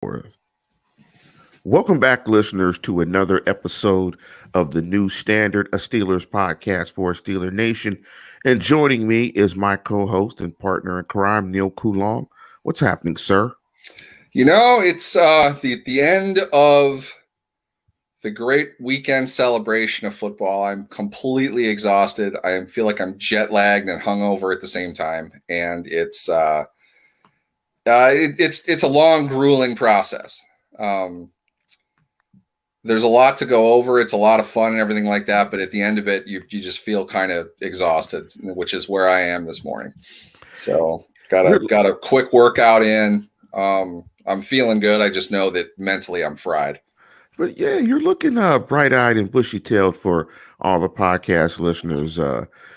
forth. Welcome back, listeners, to another episode of the New Standard, a Steelers podcast for a Steeler Nation. And joining me is my co-host and partner in crime, Neal Coolong. What's happening, sir? It's the end of the great weekend celebration of football. I'm completely exhausted. I feel like I'm jet lagged and hungover at the same time, and it's a long, grueling process. There's a lot to go over. It's a lot of fun and everything like that, but at the end of it, you just feel kind of exhausted, which is where I am this morning. So got a quick workout in. I'm feeling good. I just know that mentally I'm fried. But yeah, you're looking bright-eyed and bushy-tailed for all the podcast listeners.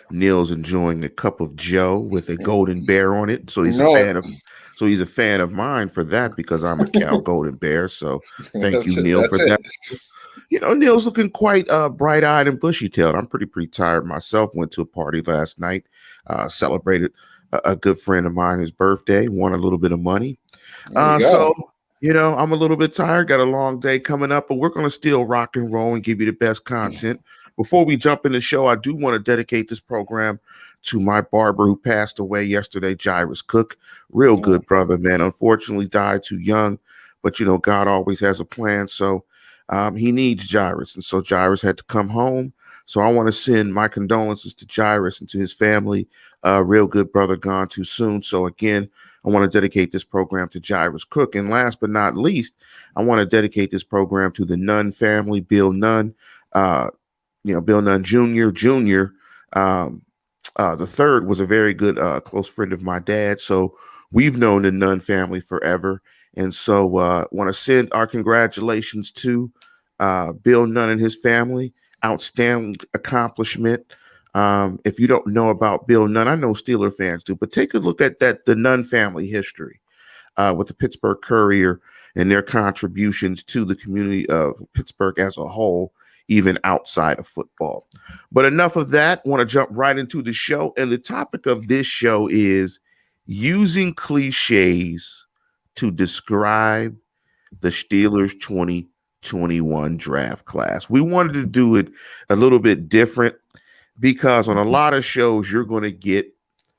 Neil's enjoying a cup of Joe with a golden bear on it, so he's a fan of mine for that because I'm a Cal Golden Bear. So thank you, Neil, for that. Neil's looking quite bright-eyed and bushy-tailed. I'm pretty tired myself. Went to a party last night, celebrated a good friend of mine his birthday, won a little bit of money. I'm a little bit tired, got a long day coming up, but we're going to still rock and roll and give you the best content. Before we jump in the show, I do want to dedicate this program to my barber who passed away yesterday, Jairus Cook. Real good brother, man. Unfortunately, died too young, but, God always has a plan. So he needs Jairus, and so Jairus had to come home. So I want to send my condolences to Jairus and to his family. Real good brother gone too soon. So again, I want to dedicate this program to Jairus Cook. And last but not least, I want to dedicate this program to the Nunn family, Bill Nunn, Bill Nunn Jr. The third was a very good close friend of my dad. So we've known the Nunn family forever. And so want to send our congratulations to Bill Nunn and his family. Outstanding accomplishment. If you don't know about Bill Nunn, I know Steeler fans do, but take a look at the Nunn family history with the Pittsburgh Courier and their contributions to the community of Pittsburgh as a whole, even outside of football. But enough of that. I want to jump right into the show. And the topic of this show is using cliches to describe the Steelers 2021 draft class. We wanted to do it a little bit different because on a lot of shows, you're going to get,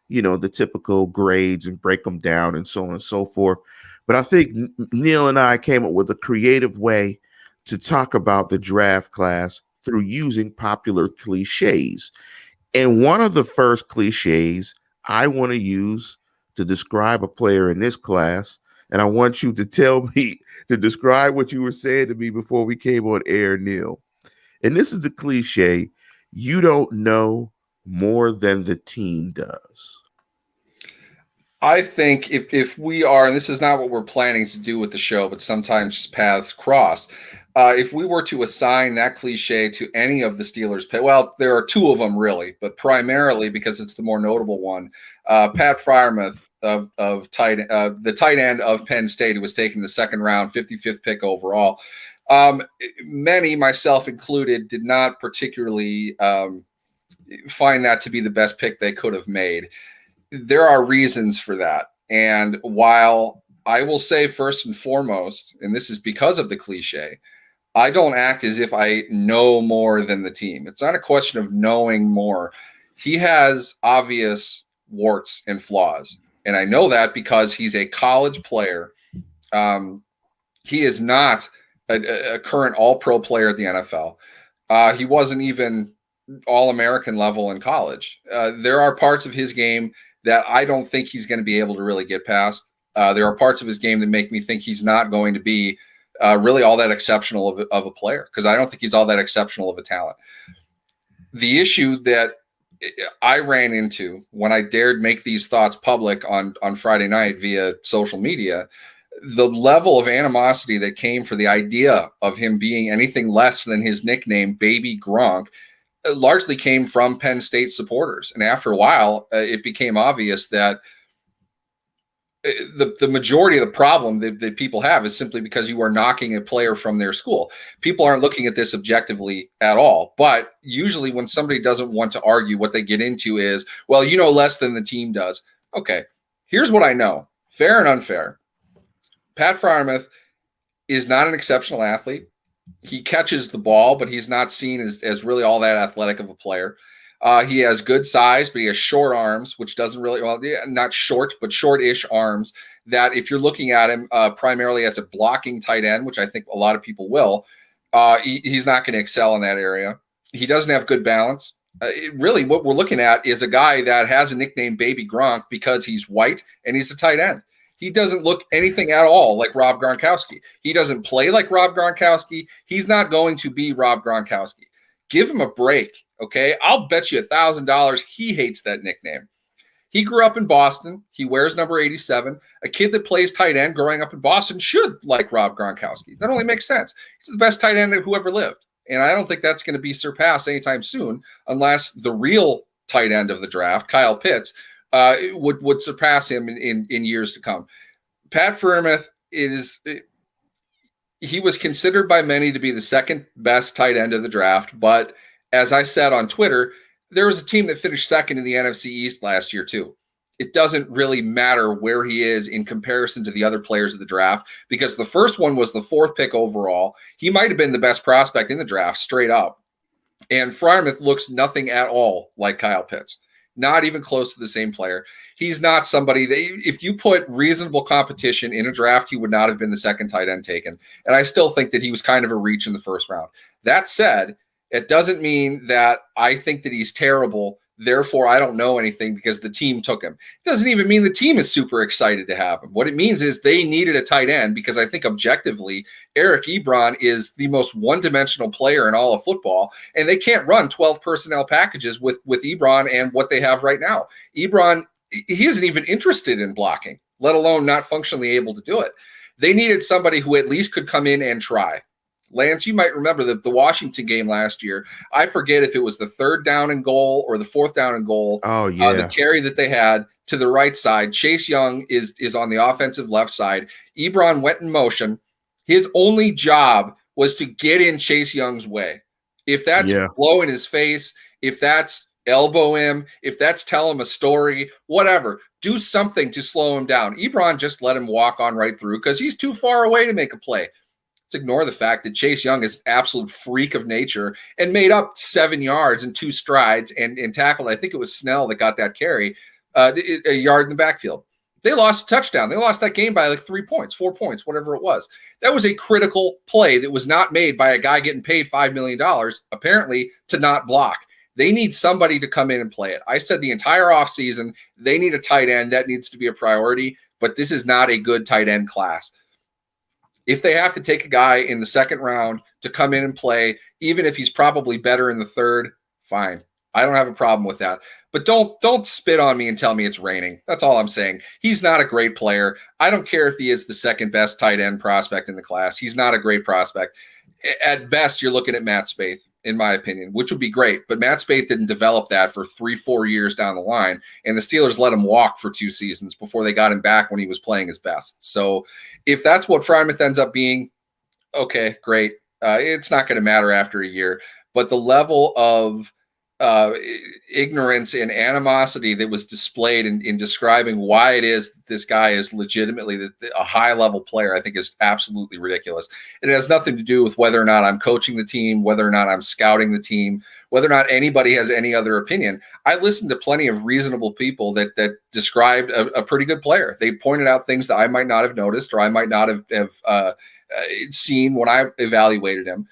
the typical grades and break them down and so on and so forth. But I think Neil and I came up with a creative way to talk about the draft class through using popular cliches. And one of the first cliches I want to use to describe a player in this class, and I want you to tell me to describe what you were saying to me before we came on air, Neil. And this is the cliche: you don't know more than the team does. I think if we are, and this is not what we're planning to do with the show, but sometimes paths cross. If we were to assign that cliche to any of the Steelers, well, there are two of them really, but primarily because it's the more notable one, Pat Freiermuth of the tight end of Penn State, who was taken in the second round, 55th pick overall. Many, myself included, did not particularly find that to be the best pick they could have made. There are reasons for that. And while I will say first and foremost, and this is because of the cliche, I don't act as if I know more than the team. It's not a question of knowing more. He has obvious warts and flaws. And I know that because he's a college player. He is not a current all-pro player at the NFL. He wasn't even all-American level in college. There are parts of his game that I don't think he's going to be able to really get past. There are parts of his game that make me think he's not going to be really all that exceptional of a player, because I don't think he's all that exceptional of a talent. The issue that I ran into when I dared make these thoughts public on Friday night via social media, the level of animosity that came for the idea of him being anything less than his nickname, Baby Gronk, largely came from Penn State supporters. And after a while, it became obvious that the majority of the problem that people have is simply because you are knocking a player from their school. People aren't looking at this objectively at all. But usually when somebody doesn't want to argue, what they get into is, well, you know less than the team does. Okay, here's what I know, fair and unfair. Pat Freiermuth is not an exceptional athlete. He catches the ball, but he's not seen as really all that athletic of a player. He has good size, but he has short arms, which doesn't really, well, not short, but short-ish arms that if you're looking at him primarily as a blocking tight end, which I think a lot of people will, he's not going to excel in that area. He doesn't have good balance. Really, what we're looking at is a guy that has a nickname Baby Gronk because he's white and he's a tight end. He doesn't look anything at all like Rob Gronkowski. He doesn't play like Rob Gronkowski. He's not going to be Rob Gronkowski. Give him a break, okay? I'll bet you $1,000 he hates that nickname. He grew up in Boston. He wears number 87. A kid that plays tight end growing up in Boston should like Rob Gronkowski. That only makes sense. He's the best tight end who ever lived. And I don't think that's going to be surpassed anytime soon unless the real tight end of the draft, Kyle Pitts, would surpass him in years to come. Pat Freiermuth he was considered by many to be the second best tight end of the draft. But as I said on Twitter, there was a team that finished second in the NFC East last year too. It doesn't really matter where he is in comparison to the other players of the draft because the first one was the 4th pick overall. He might have been the best prospect in the draft straight up. And Freiermuth looks nothing at all like Kyle Pitts. Not even close to the same player. He's not somebody that if you put reasonable competition in a draft, he would not have been the second tight end taken. And I still think that he was kind of a reach in the first round. That said, it doesn't mean that I think that he's terrible. Therefore, I don't know anything because the team took him. It doesn't even mean the team is super excited to have him. What it means is they needed a tight end because I think objectively, Eric Ebron is the most one-dimensional player in all of football, and they can't run 12 personnel packages with Ebron and what they have right now. Ebron, he isn't even interested in blocking, let alone not functionally able to do it. They needed somebody who at least could come in and try. Lance, you might remember the Washington game last year. I forget if it was the 3rd down and goal or the 4th down and goal. Oh, yeah. The carry that they had to the right side. Chase Young is on the offensive left side. Ebron went in motion. His only job was to get in Chase Young's way. If that's blow in his face, if that's elbow him, if that's tell him a story, whatever, do something to slow him down. Ebron just let him walk on right through because he's too far away to make a play. Ignore the fact that Chase Young is an absolute freak of nature and made up 7 yards in 2 strides and tackled, I think it was Snell that got that carry, a yard in the backfield. They lost a touchdown. They lost that game by like 3 points, 4 points, whatever it was. That was a critical play that was not made by a guy getting paid $5 million, apparently, to not block. They need somebody to come in and play it. I said the entire offseason, they need a tight end. That needs to be a priority, but this is not a good tight end class. If they have to take a guy in the 2nd round to come in and play, even if he's probably better in the 3rd, fine. I don't have a problem with that. But don't spit on me and tell me it's raining. That's all I'm saying. He's not a great player. I don't care if he is the 2nd best tight end prospect in the class. He's not a great prospect. At best, you're looking at Matt Spaeth, in my opinion, which would be great. But Matt Spaeth didn't develop that for 3-4 years down the line. And the Steelers let him walk for 2 seasons before they got him back when he was playing his best. So if that's what Freiermuth ends up being, okay, great. It's not going to matter after a year. But the level of ignorance and animosity that was displayed in describing why it is that this guy is legitimately a high-level player, I think is absolutely ridiculous. It has nothing to do with whether or not I'm coaching the team, whether or not I'm scouting the team, whether or not anybody has any other opinion. I listened to plenty of reasonable people that described a pretty good player. They pointed out things that I might not have noticed or I might not have seen when I evaluated him.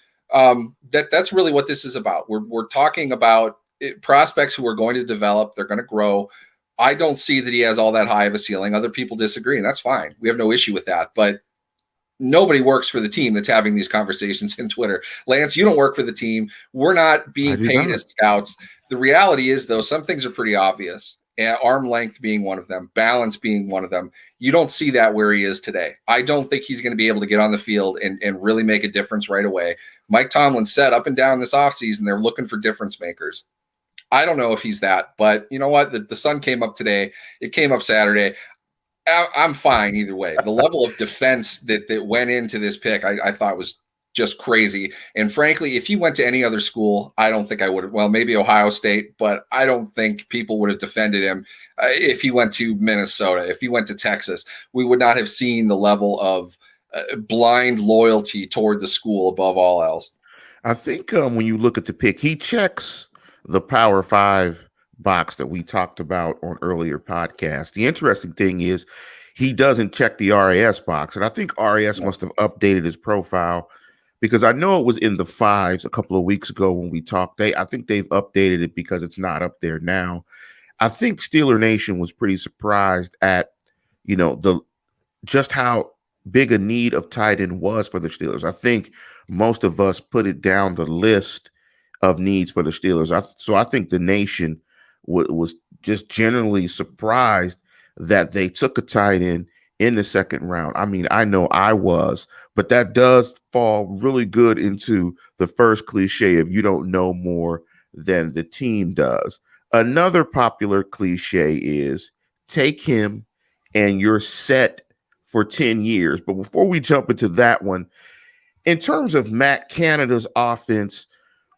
That's really what this is about. We're talking about prospects who are going to develop. They're going to grow. I don't see that he has all that high of a ceiling. Other people disagree, and that's fine. We have no issue with that. But nobody works for the team that's having these conversations in Twitter. Lance, you don't work for the team. We're not being paid as scouts. The reality is, though, some things are pretty obvious. Arm length being one of them, balance being one of them. You don't see that where he is today. I don't think he's going to be able to get on the field and really make a difference right away. Mike Tomlin said up and down this offseason, they're looking for difference makers. I don't know if he's that, but you know what? The sun came up today. It came up Saturday. I'm fine either way. The level of defense that went into this pick, I thought was just crazy. And frankly, if he went to any other school, I don't think I would have. Well, maybe Ohio State, but I don't think people would have defended him. If he went to Minnesota, if he went to Texas, we would not have seen the level of blind loyalty toward the school above all else. I think when you look at the pick, he checks the Power Five box that we talked about on earlier podcasts. The interesting thing is he doesn't check the RAS box, and I think RAS must have updated his profile because I know it was in the fives a couple of weeks ago when we talked. I think they've updated it because it's not up there now. I think Steeler Nation was pretty surprised at, just how big a need of tight end was for the Steelers. I think most of us put it down the list of needs for the Steelers. So I think the nation was just generally surprised that they took a tight end in the second round. I mean, I know I was, but that does fall really good into the first cliche of you don't know more than the team does. Another popular cliche is take him and you're set for 10 years. But before we jump into that one, in terms of Matt Canada's offense,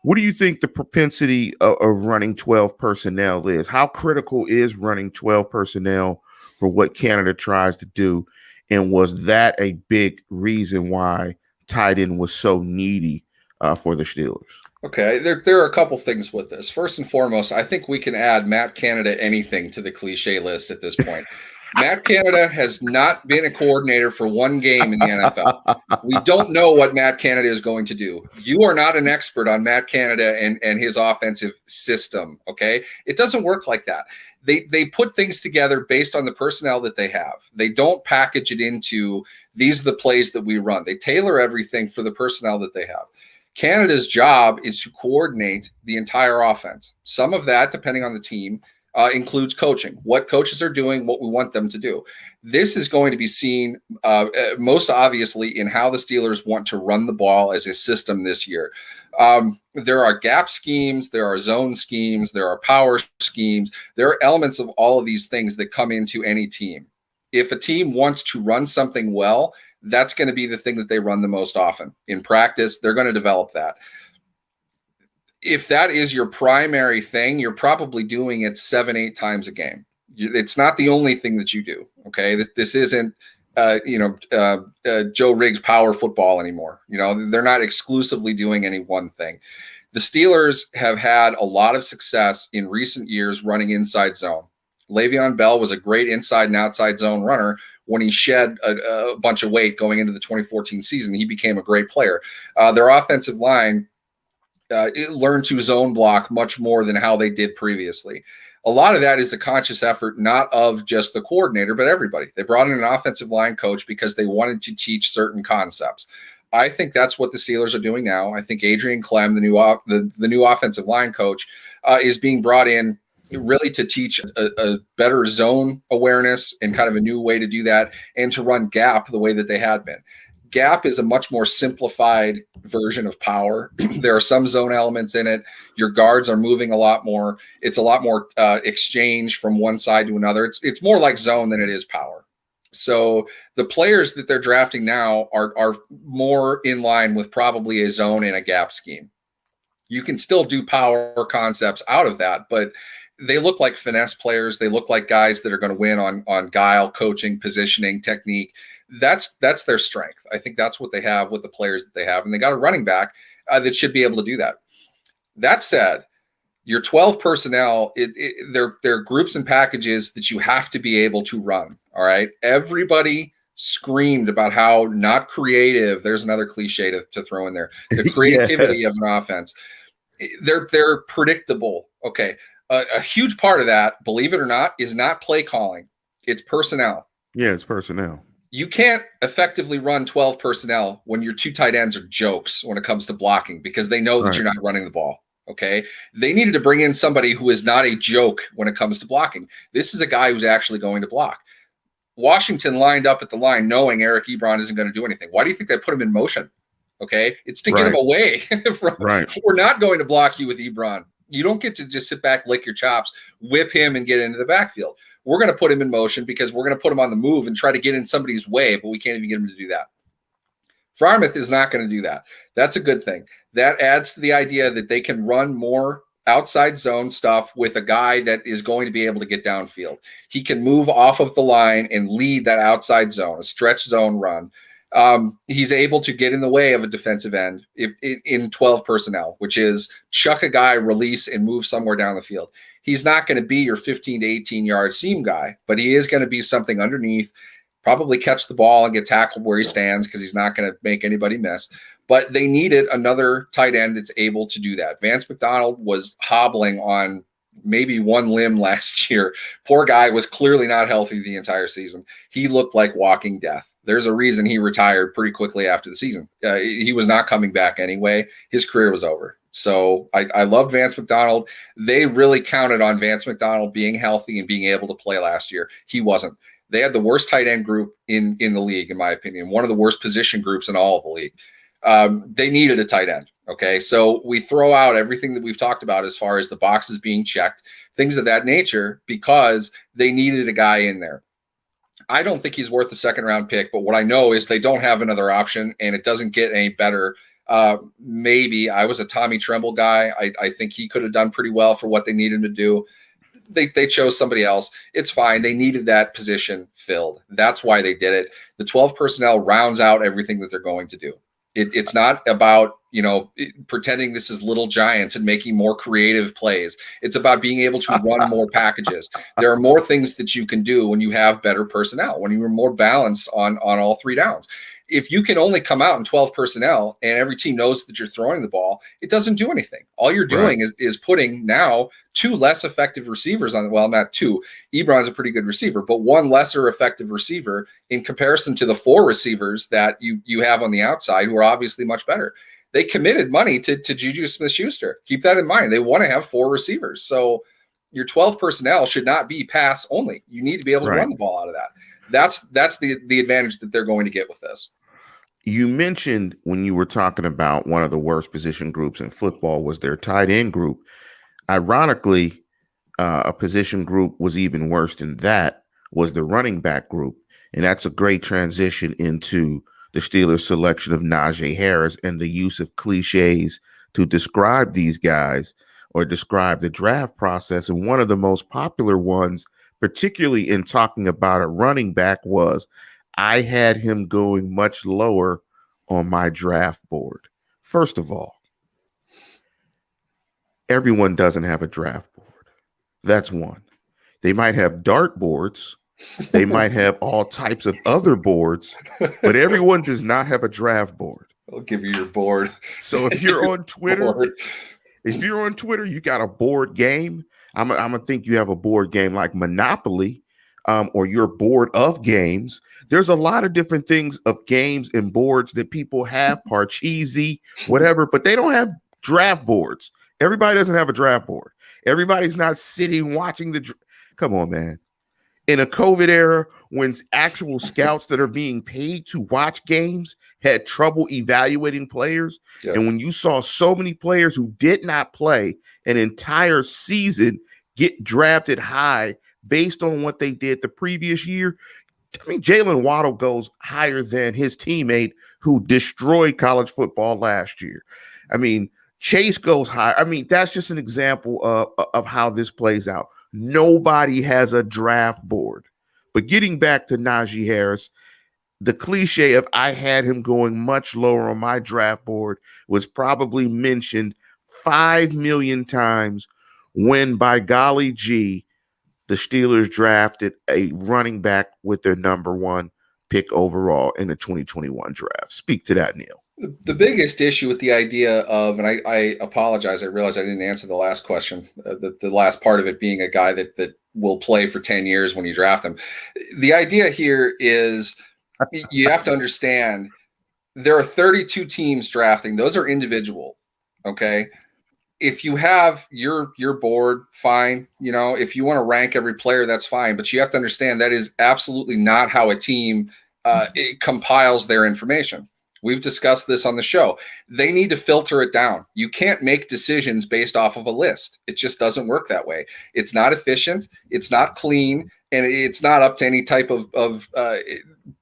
what do you think the propensity of running 12 personnel is? How critical is running 12 personnel for what Canada tries to do? And was that a big reason why tight end was so needy for the Steelers? Okay, there are a couple things with this. First and foremost, I think we can add Matt Canada anything to the cliche list at this point. Matt Canada has not been a coordinator for one game in the NFL. We don't know what Matt Canada is going to do. You are not an expert on Matt Canada and his offensive system, okay? It doesn't work like that. They put things together based on the personnel that they have. They don't package it into these are the plays that we run. They tailor everything for the personnel that they have. Canada's job is to coordinate the entire offense. Some of that, depending on the team, includes coaching, what coaches are doing, what we want them to do. This is going to be seen most obviously in how the Steelers want to run the ball as a system this year. There are gap schemes, there are zone schemes, there are power schemes. There are elements of all of these things that come into any team. If a team wants to run something well, that's going to be the thing that they run the most often. In practice, they're going to develop that. If that is your primary thing, you're probably doing it 7-8 times a game. It's not the only thing that you do. Okay. This isn't, Joe Riggs power football anymore. They're not exclusively doing any one thing. The Steelers have had a lot of success in recent years running inside zone. Le'Veon Bell was a great inside and outside zone runner. When he shed a bunch of weight going into the 2014 season, he became a great player. Their offensive line, learned to zone block much more than how they did previously. A lot of that is a conscious effort, not of just the coordinator, but everybody. They brought in an offensive line coach because they wanted to teach certain concepts. I think that's what the Steelers are doing now. I think Adrian Clem, the new offensive line coach, is being brought in really to teach a better zone awareness and kind of a new way to do that, and to run gap the way that they had been. Gap is a much more simplified version of power. There are some zone elements in it. Your guards are moving a lot more. It's a lot more exchange from one side to another. It's more like zone than it is power. So the players that they're drafting now are more in line with probably a zone and a gap scheme. You can still do power concepts out of that, but they look like finesse players. They look like guys that are going to win on guile, coaching, positioning, technique. That's their strength. I think that's what they have with the players that they have. And they got a running back that should be able to do that. That said, your 12 personnel, they're groups and packages that you have to be able to run. All right. Everybody screamed about how not creative. There's another cliche to throw in there. The creativity Yes. of an offense. They're predictable. Okay. A huge part of that, believe it or not, is not play calling. It's personnel. Yeah, it's personnel. You can't effectively run 12 personnel when your two tight ends are jokes when it comes to blocking, because they know that you're not running the ball. Okay. They needed to bring in somebody who is not a joke when it comes to blocking. This is a guy who's actually going to block. Washington lined up at the line knowing Eric Ebron isn't going to do anything. Why do you think they put him in motion? Okay. It's to get him away. We're not going to block you with Ebron. You don't get to just sit back, lick your chops, whip him, and get into the backfield. We're going to put him in motion because we're going to put him on the move and try to get in somebody's way, but we can't even get him to do that. Frymouth is not going to do that. That's a good thing. That adds to the idea that they can run more outside zone stuff with a guy that is going to be able to get downfield. He can move off of the line and lead that outside zone, a stretch zone run. He's able to get in the way of a defensive end in 12 personnel, which is chuck a guy, release, and move somewhere down the field. He's not going to be your 15 to 18-yard seam guy, but he is going to be something underneath, probably catch the ball and get tackled where he stands because he's not going to make anybody miss. But they needed another tight end that's able to do that. Vance McDonald was hobbling on maybe one limb last year. Poor guy was clearly not healthy the entire season. He looked like walking death. There's a reason he retired pretty quickly after the season. He was not coming back anyway. His career was over. So I love Vance McDonald. They really counted on Vance McDonald being healthy and being able to play last year. He wasn't. They had the worst tight end group in the league, in my opinion, one of the worst position groups in all of the league. They needed a tight end. Okay, so we throw out everything that we've talked about as far as the boxes being checked, things of that nature, because they needed a guy in there. I don't think he's worth a second-round pick, but what I know is they don't have another option, and it doesn't get any better. Maybe I was a Tommy Tremble guy. I think he could have done pretty well for what they needed to do. They chose somebody else. It's fine. They needed that position filled. That's why they did it. The 12 personnel rounds out everything that they're going to do. It's not about, pretending this is Little Giants and making more creative plays. It's about being able to run more packages. There are more things that you can do when you have better personnel, when you are more balanced on all three downs. If you can only come out in 12 personnel and every team knows that you're throwing the ball, it doesn't do anything. All you're doing is putting now two less effective receivers on. Well, not two. Ebron's a pretty good receiver, but one lesser effective receiver in comparison to the four receivers that you have on the outside who are obviously much better. They committed money to Juju Smith-Schuster. Keep that in mind. They want to have four receivers. So your 12 personnel should not be pass only. You need to be able to run the ball out of that. That's the advantage that they're going to get with this. You mentioned when you were talking about one of the worst position groups in football was their tight end group. Ironically, a position group was even worse than that was the running back group. And that's a great transition into the Steelers' selection of Najee Harris and the use of cliches to describe these guys or describe the draft process. And one of the most popular ones, particularly in talking about a running back, was I had him going much lower on my draft board. First of all, everyone doesn't have a draft board. That's one. They might have dart boards. They might have all types of other boards, but everyone does not have a draft board. I'll give you your board. So if you're on Twitter, you got a board game. I'm gonna think you have a board game like Monopoly, or you're bored of games. There's a lot of different things of games and boards that people have, Parcheesi, whatever, but they don't have draft boards. Everybody doesn't have a draft board. Everybody's not sitting watching come on, man. In a COVID era, when actual scouts that are being paid to watch games had trouble evaluating players, and when you saw so many players who did not play an entire season get drafted high based on what they did the previous year, I mean, Jalen Waddle goes higher than his teammate who destroyed college football last year. I mean, Chase goes high. I mean, that's just an example of how this plays out. Nobody has a draft board. But getting back to Najee Harris, the cliche of I had him going much lower on my draft board was probably mentioned 5 million times when, by golly gee, the Steelers drafted a running back with their number one pick overall in the 2021 draft. Speak to that, Neal. The biggest issue with the idea of, and I apologize, I realized I didn't answer the last question, the last part of it being a guy that will play for 10 years when you draft him. The idea here is you have to understand there are 32 teams drafting. Those are individual, okay? If you have your board, fine. If you want to rank every player, that's fine. But you have to understand that is absolutely not how a team it compiles their information. We've discussed this on the show. They need to filter it down. You can't make decisions based off of a list. It just doesn't work that way. It's not efficient. It's not clean. And it's not up to any type of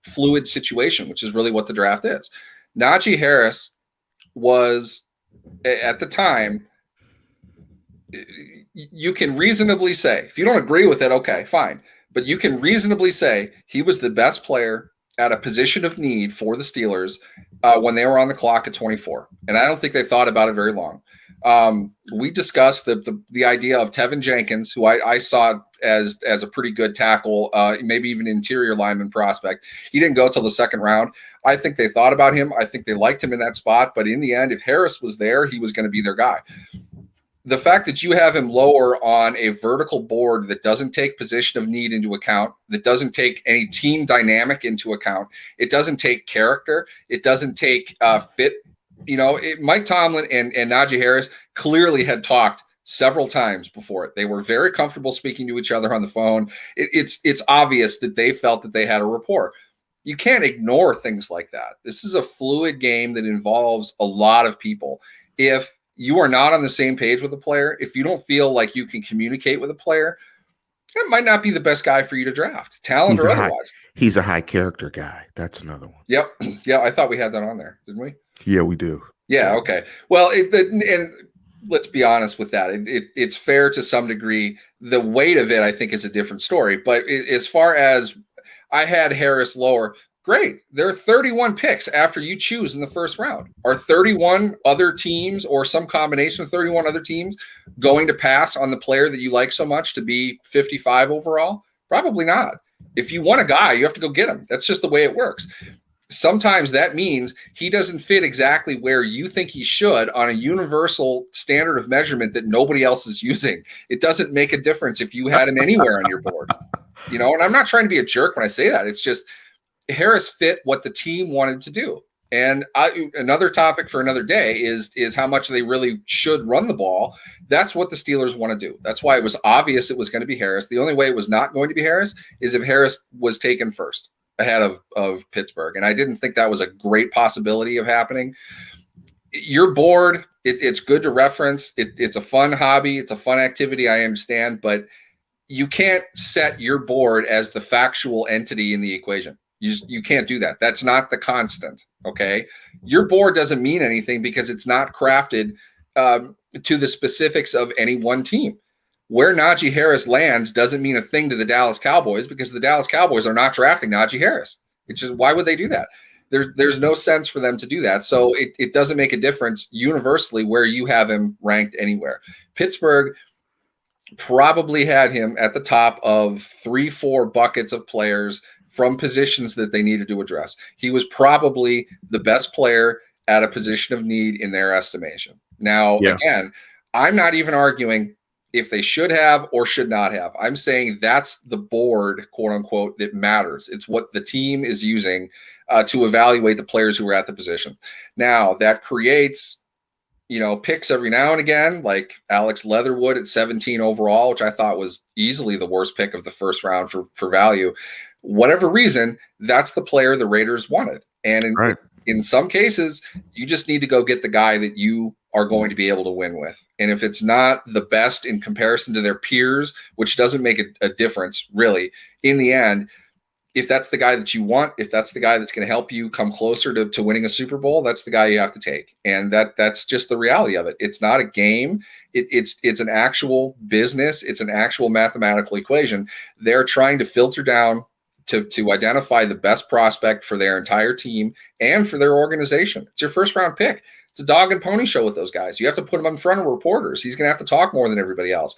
fluid situation, which is really what the draft is. Najee Harris was, at the time, you can reasonably say, if you don't agree with it, okay, fine. But you can reasonably say he was the best player at a position of need for the Steelers when they were on the clock at 24. And I don't think they thought about it very long. We discussed the idea of Tevin Jenkins, who I saw as a pretty good tackle, maybe even interior lineman prospect. He didn't go till the second round. I think they thought about him. I think they liked him in that spot. But in the end, if Harris was there, he was going to be their guy. The fact that you have him lower on a vertical board that doesn't take position of need into account, that doesn't take any team dynamic into account, it doesn't take character, it doesn't take fit. Mike Tomlin and Najee Harris clearly had talked several times before it. They were very comfortable speaking to each other on the phone. It's obvious that they felt that they had a rapport. You can't ignore things like that. This is a fluid game that involves a lot of people. If you are not on the same page with a player, if you don't feel like you can communicate with a player, it might not be the best guy for you to draft, talent or otherwise. He's a high character guy. That's another one. Yep. Yeah, I thought we had that on there, didn't we? Yeah, we do. Yeah, okay. Well, and let's be honest with that. It's fair to some degree. The weight of it, I think, is a different story. But as far as I had Harris lower, great. There are 31 picks after you choose in the first round. Are 31 other teams or some combination of 31 other teams going to pass on the player that you like so much to be 55 overall? Probably not. If you want a guy, you have to go get him. That's just the way it works. Sometimes that means he doesn't fit exactly where you think he should on a universal standard of measurement that nobody else is using. It doesn't make a difference if you had him anywhere on your board. And I'm not trying to be a jerk when I say that. It's just Harris fit what the team wanted to do. And another topic for another day is how much they really should run the ball. That's what the Steelers want to do. That's why it was obvious it was going to be Harris. The only way it was not going to be Harris is if Harris was taken first ahead of Pittsburgh. And I didn't think that was a great possibility of happening. Your board, it's good to reference. It's a fun hobby. It's a fun activity. I understand, but you can't set your board as the factual entity in the equation. You can't do that. That's not the constant, okay? Your board doesn't mean anything because it's not crafted to the specifics of any one team. Where Najee Harris lands doesn't mean a thing to the Dallas Cowboys because the Dallas Cowboys are not drafting Najee Harris. It's just, why would they do that? There's no sense for them to do that. So it doesn't make a difference universally where you have him ranked anywhere. Pittsburgh probably had him at the top of 3-4 buckets of players from positions that they needed to address. He was probably the best player at a position of need in their estimation. Now, Again, I'm not even arguing if they should have or should not have. I'm saying that's the board, quote unquote, that matters. It's what the team is using to evaluate the players who are at the position. Now, that creates picks every now and again, like Alex Leatherwood at 17 overall, which I thought was easily the worst pick of the first round for value. Whatever reason, that's the player the Raiders wanted. And in some cases, you just need to go get the guy that you are going to be able to win with. And if it's not the best in comparison to their peers, which doesn't make a difference really, in the end, if that's the guy that you want, if that's the guy that's going to help you come closer to winning a Super Bowl, that's the guy you have to take. And that's just the reality of it. It's not a game. It's an actual business. It's an actual mathematical equation. They're trying to filter down to identify the best prospect for their entire team and for their organization. It's your first round pick. It's a dog and pony show with those guys. You have to put him in front of reporters. He's going to have to talk more than everybody else.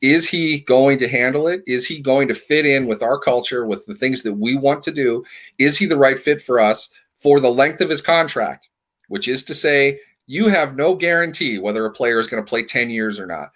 Is he going to handle it? Is he going to fit in with our culture, with the things that we want to do? Is he the right fit for us for the length of his contract? Which is to say, you have no guarantee whether a player is going to play 10 years or not.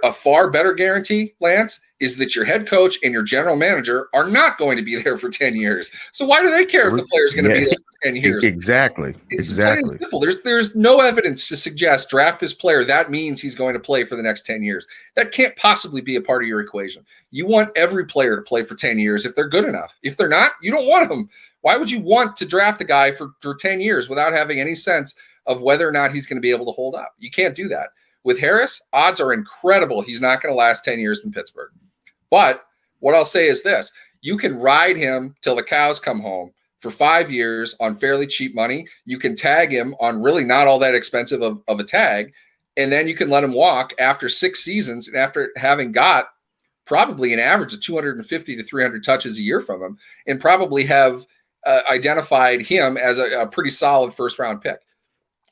A far better guarantee, Lance, is that your head coach and your general manager are not going to be there for 10 years. So why do they care if the player is going to be there for 10 years? Exactly. It's simple. There's no evidence to suggest draft this player. That means he's going to play for the next 10 years. That can't possibly be a part of your equation. You want every player to play for 10 years if they're good enough. If they're not, you don't want them. Why would you want to draft a guy for 10 years without having any sense of whether or not he's going to be able to hold up? You can't do that. With Harris, odds are incredible he's not going to last 10 years in Pittsburgh. But what I'll say is this. You can ride him till the cows come home for 5 years on fairly cheap money. You can tag him on really not all that expensive of a tag, and then you can let him walk after 6 seasons and after having got probably an average of 250 to 300 touches a year from him and probably have identified him as a pretty solid first-round pick.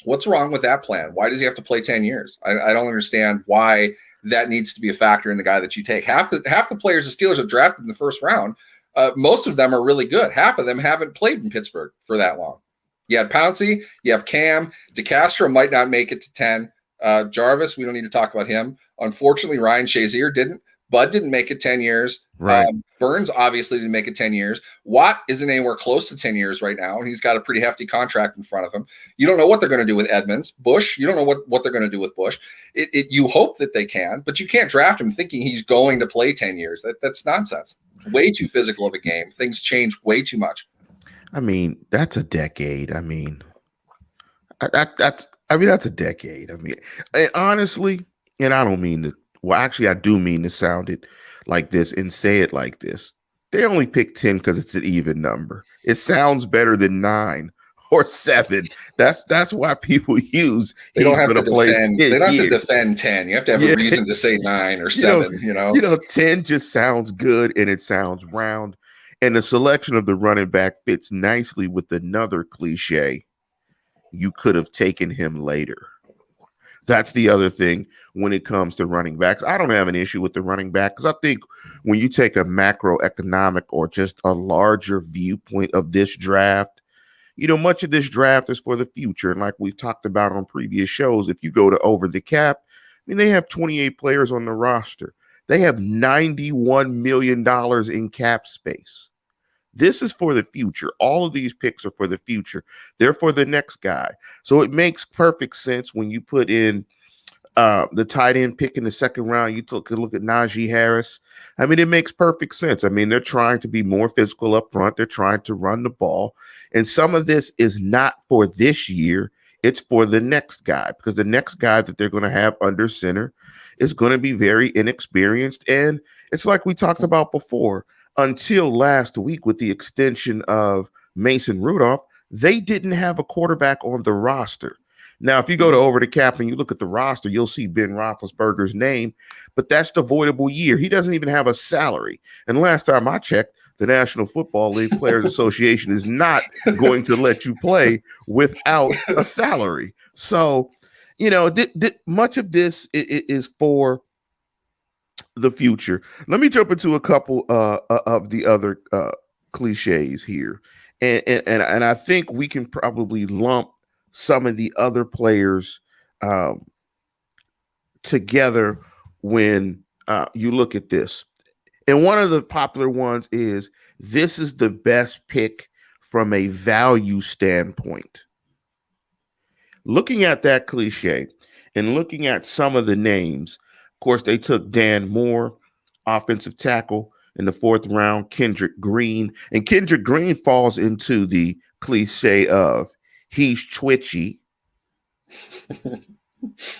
What's wrong with that plan? Why does he have to play 10 years? I don't understand why that needs to be a factor in the guy that you take. Half the players the Steelers have drafted in the first round, most of them are really good. Half of them haven't played in Pittsburgh for that long. You had Pouncey, you have Cam, DeCastro might not make it to 10. Jarvis, we don't need to talk about him. Unfortunately, Ryan Shazier didn't. Bud didn't make it 10 years. Right. Burns obviously didn't make it 10 years. Watt isn't anywhere close to 10 years right now, and he's got a pretty hefty contract in front of him. You don't know what they're going to do with Edmonds. Bush, you don't know what they're going to do with Bush. You hope that they can, but you can't draft him thinking he's going to play 10 years. That's nonsense. Way too physical of a game. Things change way too much. I mean, that's a decade. I mean, that's a decade. I mean, honestly, and I don't mean to. Well, actually, I do mean to sound it like this and say it like this. They only picked 10 because it's an even number. It sounds better than 9 or 7. That's why people use. They don't have to defend. They don't have to defend 10. You have to have a reason to say 9 or 7. 10 just sounds good and it sounds round. And the selection of the running back fits nicely with another cliche. You could have taken him later. That's the other thing when it comes to running backs. I don't have an issue with the running back because I think when you take a macroeconomic or just a larger viewpoint of this draft, much of this draft is for the future. And like we've talked about on previous shows, if you go to Over the Cap, they have 28 players on the roster. They have $91 million in cap space. This is for the future. All of these picks are for the future. They're for the next guy. So it makes perfect sense when you put in the tight end pick in the second round. You took a look at Najee Harris. I mean, it makes perfect sense. I mean, they're trying to be more physical up front. They're trying to run the ball. And some of this is not for this year. It's for the next guy, because the next guy that they're going to have under center is going to be very inexperienced. And it's like we talked about before. Until last week with the extension of Mason Rudolph, they didn't have a quarterback on the roster. Now, if you go to Over the Cap and you look at the roster, you'll see Ben Roethlisberger's name, but that's the voidable year. He doesn't even have a salary. And last time I checked, the National Football League Players Association is not going to let you play without a salary. So, much of this is for the future. Let me jump into a couple of the other cliches here, and I think we can probably lump some of the other players together when you look at this. And one of the popular ones is this is the best pick from a value standpoint. Looking at that cliche and looking at some of the names. Of course, they took Dan Moore, offensive tackle, in the 4th round, Kendrick Green. And Kendrick Green falls into the cliche of he's twitchy.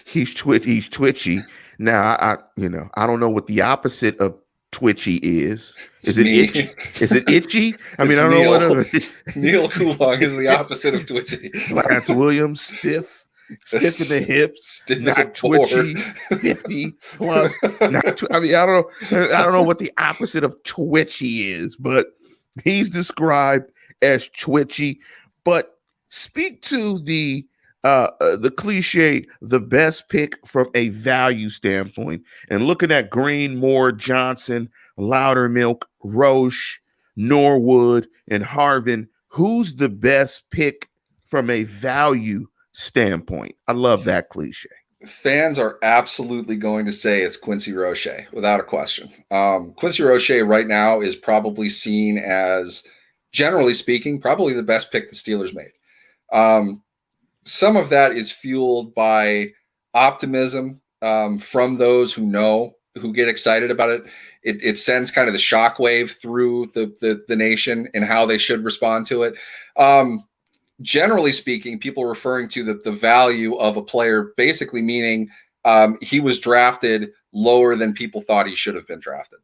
He's twitchy. Now, I don't know what the opposite of twitchy is. Is it itchy? Is it itchy? I mean, I don't know what Neal Coolong is the opposite of twitchy. Lance Williams, stiff in the hips, not twitchy, 50 plus. I don't know what the opposite of twitchy is, but he's described as twitchy. But speak to the cliche, the best pick from a value standpoint, and looking at Green, Moore, Johnson, Loudermilk, Roche, Norwood, and Harvin. Who's the best pick from a value standpoint? I love that cliche. Fans are absolutely going to say it's Quincy Roche without a question. Quincy Roche right now is probably seen as, generally speaking, probably the best pick the Steelers made. Some of that is fueled by optimism from those who get excited about it. It sends kind of the shockwave through the nation and how they should respond to it. Generally speaking, people referring to the value of a player basically meaning he was drafted lower than people thought he should have been drafted.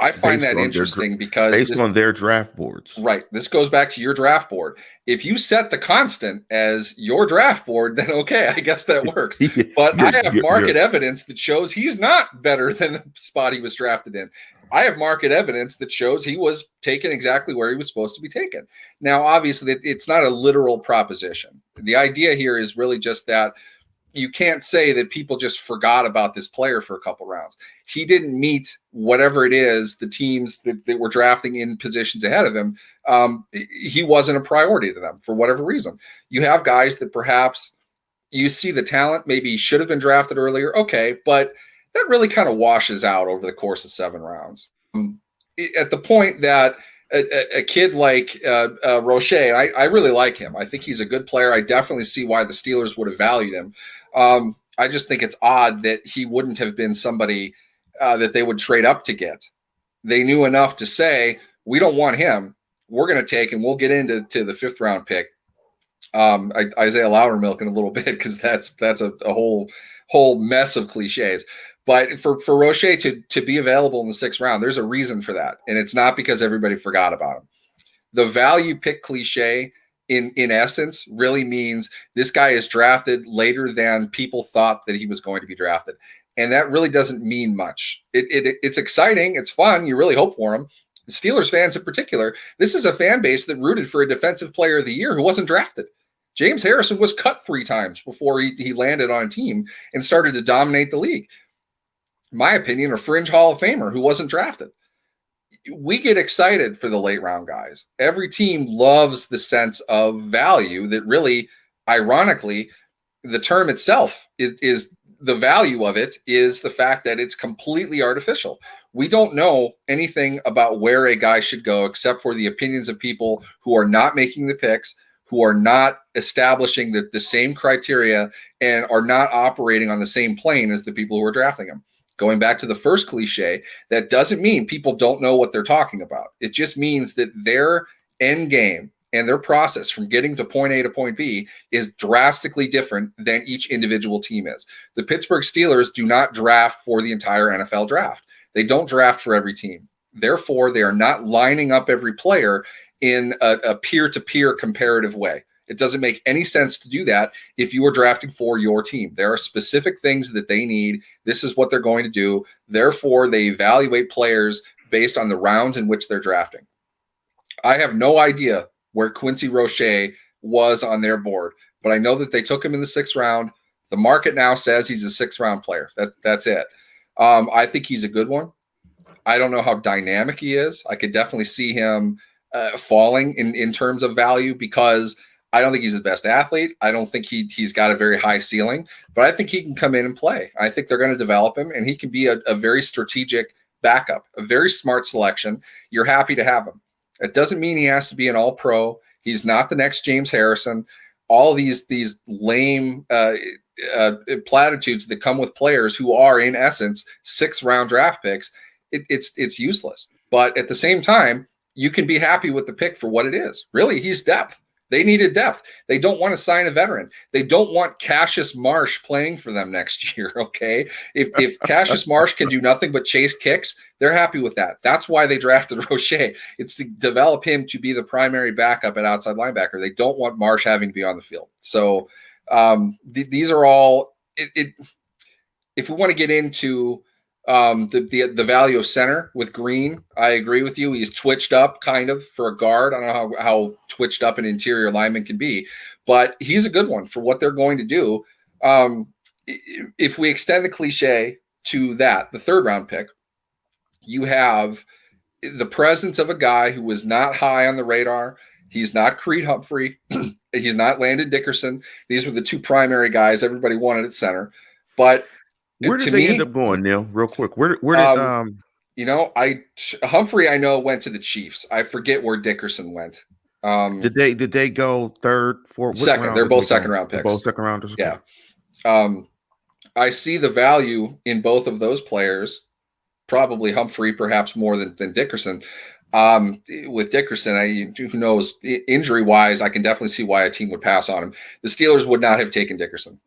I find that interesting because based on their draft boards. Right. This goes back to your draft board. If you set the constant as your draft board, then okay, I guess that works. But I have market evidence that shows he's not better than the spot he was drafted in. I have market evidence that shows he was taken exactly where he was supposed to be taken. Now, obviously, it's not a literal proposition. The idea here is really just that you can't say that people just forgot about this player for a couple rounds. He didn't meet whatever it is, the teams that were drafting in positions ahead of him. He wasn't a priority to them for whatever reason. You have guys that perhaps you see the talent, maybe should have been drafted earlier. Okay, but that really kind of washes out over the course of 7 rounds. At the point that a kid like Roche, I really like him. I think he's a good player. I definitely see why the Steelers would have valued him. I just think it's odd that he wouldn't have been somebody that they would trade up to get. They knew enough to say, we don't want him. We're going to take, and we'll get into the 5th round pick. Isaiah Loudermilk in a little bit, because that's a whole mess of cliches. But for Roche to be available in the 6th round, there's a reason for that. And it's not because everybody forgot about him. The value pick cliche in essence really means this guy is drafted later than people thought that he was going to be drafted. And that really doesn't mean much. It's exciting. It's fun. You really hope for him. The Steelers fans in particular, this is a fan base that rooted for a defensive player of the year who wasn't drafted. James Harrison was cut 3 times before he landed on a team and started to dominate the league. In my opinion, a fringe Hall of Famer who wasn't drafted. We get excited for the late round guys. Every team loves the sense of value that really, ironically, the term itself is the value of it is the fact that it's completely artificial. We don't know anything about where a guy should go except for the opinions of people who are not making the picks, who are not establishing the same criteria, and are not operating on the same plane as the people who are drafting them. Going back to the first cliche, that doesn't mean people don't know what they're talking about. It just means that their end game and their process from getting to point A to point B is drastically different than each individual team is. The Pittsburgh Steelers do not draft for the entire NFL draft. They don't draft for every team. Therefore, they are not lining up every player in a peer-to-peer comparative way. It doesn't make any sense to do that if you are drafting for your team. There are specific things that they need. This is what they're going to do. Therefore, they evaluate players based on the rounds in which they're drafting. I have no idea where Quincy Roche was on their board, but I know that they took him in the 6th round. The market now says he's a 6th round player. That's it. I think he's a good one. I don't know how dynamic he is. I could definitely see him falling in terms of value, because I don't think he's the best athlete. I don't think he's got a very high ceiling, but I think he can come in and play. I think they're going to develop him, and he can be a very strategic backup, a very smart selection. You're happy to have him. It doesn't mean he has to be an all-pro. He's not the next James Harrison. All these lame platitudes that come with players who are, in essence, 6th round draft picks, it's useless. But at the same time, you can be happy with the pick for what it is. Really, he's depth. They needed depth. They don't want to sign a veteran. They don't want Cassius Marsh playing for them next year, okay? If Cassius Marsh can do nothing but chase kicks, they're happy with that. That's why they drafted Roche. It's to develop him to be the primary backup at outside linebacker. They don't want Marsh having to be on the field. So these are all if we want to get into the value of center with Green, I agree with you. He's twitched up kind of for a guard. I don't know how twitched up an interior lineman can be, but he's a good one for what they're going to do. If we extend the cliche to that, the 3rd round pick, you have the presence of a guy who was not high on the radar. He's not Creed Humphrey. He's not Landon Dickerson. These were the 2 primary guys everybody wanted at center. But where did they end up going, Neil? Real quick, where did Humphrey? I know went to the Chiefs. I forget where Dickerson went. Did they go 3rd, 4th, 2nd? They're both 2nd round picks. Both 2nd rounders. Okay. Yeah. I see the value in both of those players. Probably Humphrey, perhaps more than Dickerson. With Dickerson, who knows, injury wise, I can definitely see why a team would pass on him. The Steelers would not have taken Dickerson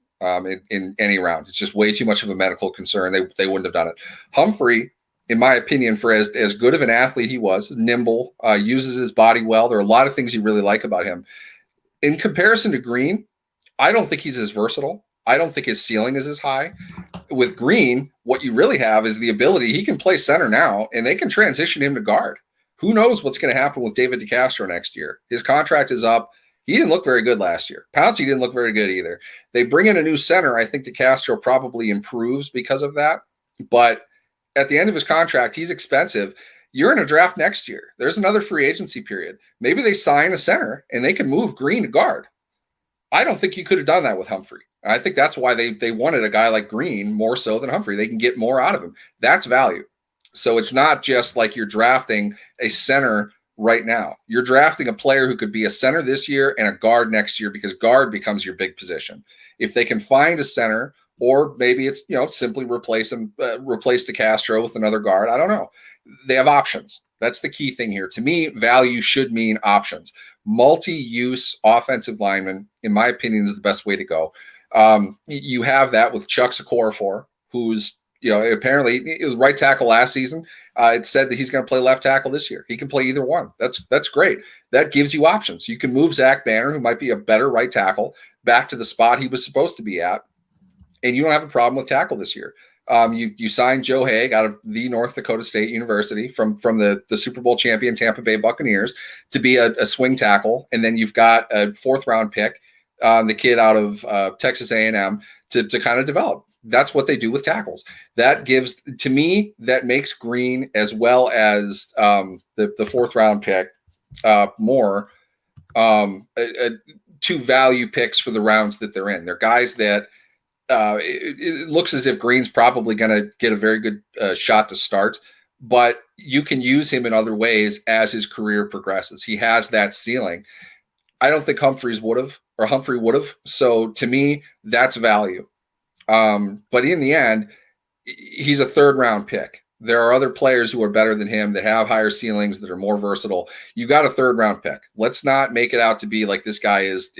in any round. It's just way too much of a medical concern. They wouldn't have done it. Humphrey, in my opinion, for as good of an athlete he was, nimble, uses his body well. There are a lot of things you really like about him. In comparison to Green, I don't think he's as versatile. I don't think his ceiling is as high. With Green, what you really have is the ability. He can play center now, and they can transition him to guard. Who knows what's going to happen with David DeCastro next year? His contract is up. He didn't look very good last year. Pouncey didn't look very good either. They bring in a new center. I think DeCastro probably improves because of that. But at the end of his contract, he's expensive. You're in a draft next year. There's another free agency period. Maybe they sign a center and they can move Green to guard. I don't think you could have done that with Humphrey. I think that's why they wanted a guy like Green more so than Humphrey. They can get more out of him. That's value. So it's not just like you're drafting a center right now. You're drafting a player who could be a center this year and a guard next year, because guard becomes your big position. If they can find a center, or maybe it's, simply replace DeCastro with another guard. I don't know. They have options. That's the key thing here. To me, value should mean options. Multi-use offensive lineman, in my opinion, is the best way to go. You have that with Chuck Okorafor, who's, apparently right tackle last season. It said that he's going to play left tackle this year. He can play either one. That's great. That gives you options. You can move Zach Banner, who might be a better right tackle, back to the spot he was supposed to be at, and you don't have a problem with tackle this year. You signed Joe Haig out of the North Dakota State University from the Super Bowl champion Tampa Bay Buccaneers to be a swing tackle, and then you've got a fourth-round pick, the kid out of Texas A&M, to kind of develop. That's what they do with tackles. That gives, to me, that makes Green as well as the fourth-round pick more two value picks for the rounds that they're in. They're guys that it looks as if Green's probably going to get a very good shot to start, but you can use him in other ways as his career progresses. He has that ceiling. I don't think Humphrey would have. So to me, that's value. But in the end, he's a third-round pick. There are other players who are better than him that have higher ceilings, that are more versatile. You got a third-round pick. Let's not make it out to be like this guy is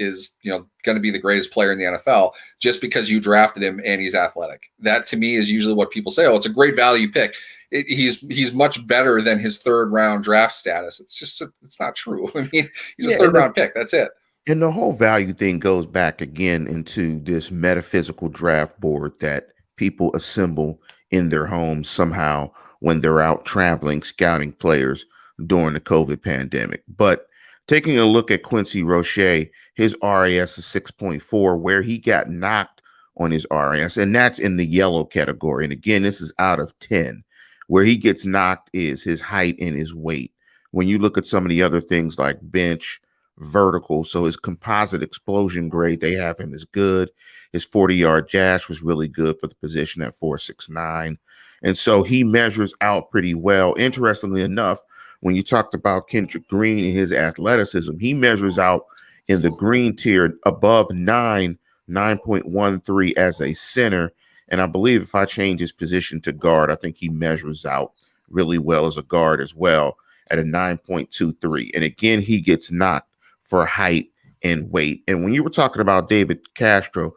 going to be the greatest player in the NFL just because you drafted him and he's athletic. That, to me, is usually what people say. Oh, it's a great value pick. He's much better than his third-round draft status. It's not true. I mean, he's a third-round pick. That's it. And the whole value thing goes back again into this metaphysical draft board that people assemble in their homes somehow when they're out traveling, scouting players during the COVID pandemic. But taking a look at Quincy Roche, his RAS is 6.4, where he got knocked on his RAS, and that's in the yellow category. And again, this is out of 10. Where he gets knocked is his height and his weight. When you look at some of the other things like bench, vertical, so his composite explosion grade, they have him as good. His 40-yard dash was really good for the position at 4.69. And so he measures out pretty well. Interestingly enough, when you talked about Kendrick Green and his athleticism, he measures out in the green tier above 9.13 as a center. And I believe if I change his position to guard, I think he measures out really well as a guard as well at a 9.23. And again, he gets knocked for height and weight. And when you were talking about David Castro,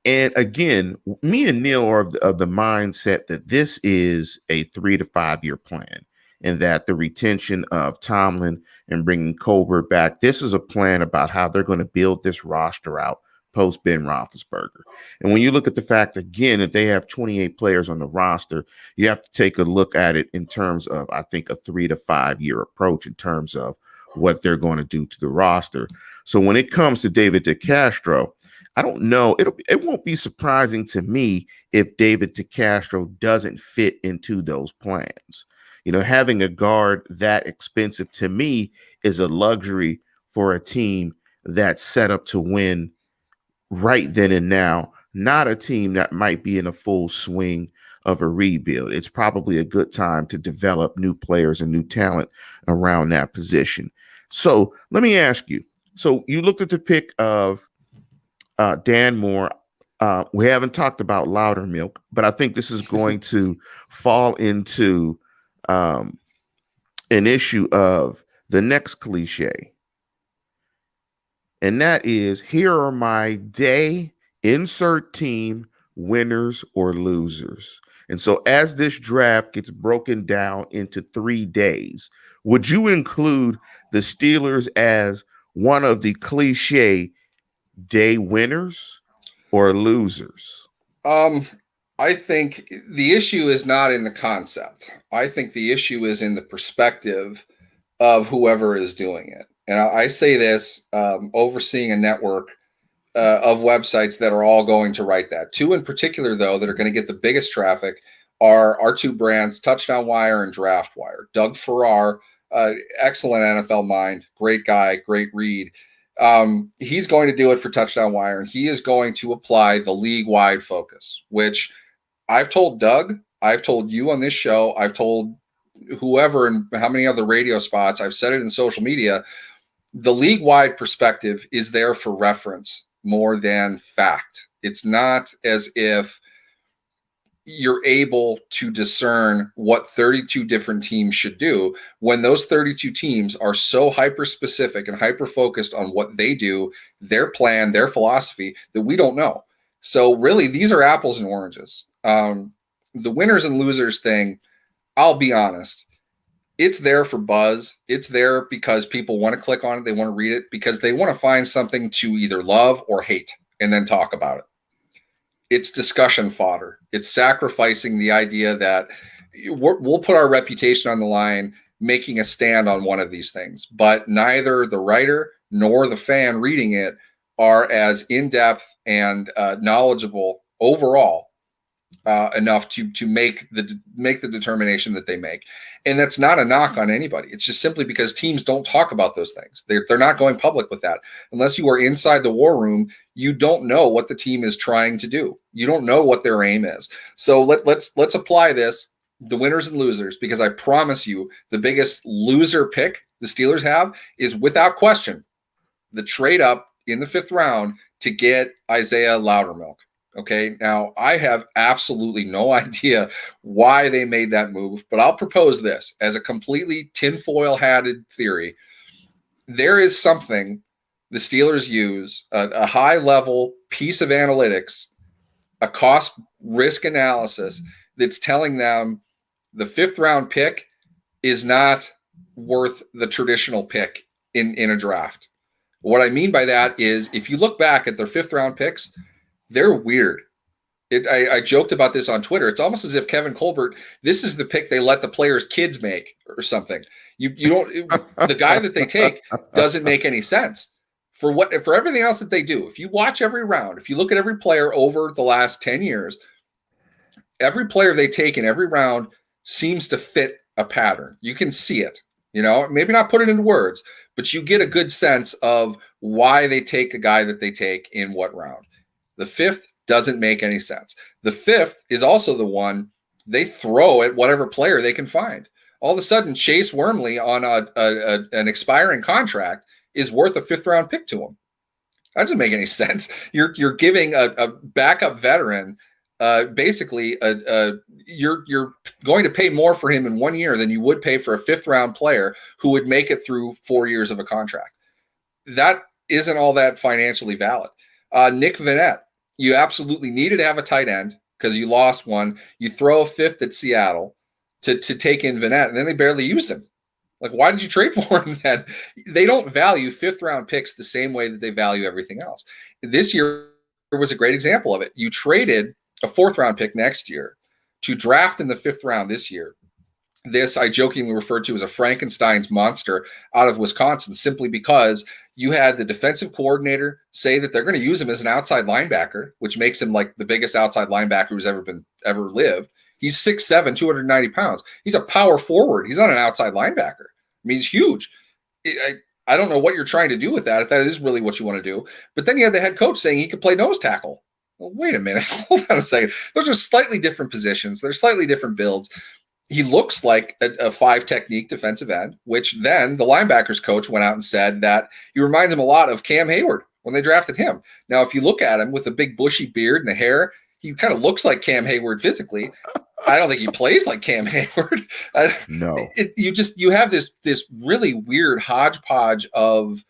and again, me and Neil are of the mindset that this is a 3 to 5 year plan, and that the retention of Tomlin and bringing Colbert back, this is a plan about how they're going to build this roster out post Ben Roethlisberger. And when you look at the fact, again, that they have 28 players on the roster, you have to take a look at it in terms of, I think, a 3 to 5 year approach in terms of what they're going to do to the roster. So when it comes to David DeCastro, I don't know. It won't be surprising to me if David DeCastro doesn't fit into those plans. Having a guard that expensive to me is a luxury for a team that's set up to win right then and now, not a team that might be in a full swing of a rebuild. It's probably a good time to develop new players and new talent around that position. So let me ask you. So you looked at the pick of Dan Moore. We haven't talked about Loudermilk, but I think this is going to fall into an issue of the next cliche. And that is, here are my day, insert team, winners or losers. And so as this draft gets broken down into 3 days, would you include the Steelers as one of the cliche day winners? or losers? I think the issue is not in the concept. I think the issue is in the perspective of whoever is doing it. And I say this, overseeing a network of websites that are all going to write that. Two in particular, though, that are going to get the biggest traffic are our two brands, Touchdown Wire and Draft Wire. Doug Farrar, excellent NFL mind, great guy, great read. He's going to do it for Touchdown Wire, and he is going to apply the league-wide focus, which I've told Doug, I've told you on this show, I've told whoever and how many other radio spots, I've said it in social media. The league-wide perspective is there for reference more than fact. It's not as if you're able to discern what 32 different teams should do when those 32 teams are so hyper-specific and hyper-focused on what they do, their plan, their philosophy, that we don't know. So really, these are apples and oranges. The winners and losers thing, I'll be honest, it's there for buzz. It's there because people want to click on it. They want to read it because they want to find something to either love or hate and then talk about it. It's discussion fodder. It's sacrificing the idea that we'll put our reputation on the line making a stand on one of these things. But neither the writer nor the fan reading it are as in-depth and knowledgeable overall enough to make the determination that they make. And that's not a knock on anybody. It's just simply because teams don't talk about those things. They're not going public with that. Unless you are inside the war room, you don't know what the team is trying to do. You don't know what their aim is. So let's apply this, the winners and losers, because I promise you the biggest loser pick the Steelers have is without question the trade up in the 5th round to get Isaiah Loudermilk. Okay, now I have absolutely no idea why they made that move, but I'll propose this as a completely tinfoil-hatted theory. There is something the Steelers use, a high-level piece of analytics, a cost-risk analysis that's telling them the 5th round pick is not worth the traditional pick in a draft. What I mean by that is if you look back at their 5th round picks, they're weird. I joked about this on Twitter. It's almost as if Kevin Colbert, this is the pick they let the players' kids make or something. You don't, the guy that they take doesn't make any sense for everything else that they do. If you watch every round, if you look at every player over the last 10 years, every player they take in every round seems to fit a pattern. You can see it, maybe not put it into words, but you get a good sense of why they take the guy that they take in what round. The 5th doesn't make any sense. The 5th is also the one they throw at whatever player they can find. All of a sudden, Chase Wormley on an expiring contract is worth a 5th round pick to him. That doesn't make any sense. You're giving a backup veteran basically you're going to pay more for him in 1 year than you would pay for a 5th round player who would make it through 4 years of a contract. That isn't all that financially valid. Nick Vannett, you absolutely needed to have a tight end because you lost one. You throw a 5th at Seattle to take in Vannett, and then they barely used him. Like, why did you trade for him then? They don't value 5th round picks the same way that they value everything else. This year was a great example of it. You traded a 4th round pick next year to draft in the 5th round this year. This I jokingly referred to as a Frankenstein's monster out of Wisconsin, simply because you had the defensive coordinator say that they're going to use him as an outside linebacker, which makes him like the biggest outside linebacker who's ever lived. He's 6'7", 290 pounds. He's a power forward. He's not an outside linebacker. I mean, he's huge. I don't know what you're trying to do with that, if that is really what you want to do. But then you had the head coach saying he could play nose tackle. Well, wait a minute. Hold on a second. Those are slightly different positions. They're slightly different builds. He looks like a 5 technique defensive end, which then the linebackers coach went out and said that he reminds him a lot of Cam Hayward when they drafted him. Now, if you look at him with the big bushy beard and the hair, he kind of looks like Cam Hayward physically. I don't think he plays like Cam Hayward. No. You have this really weird hodgepodge of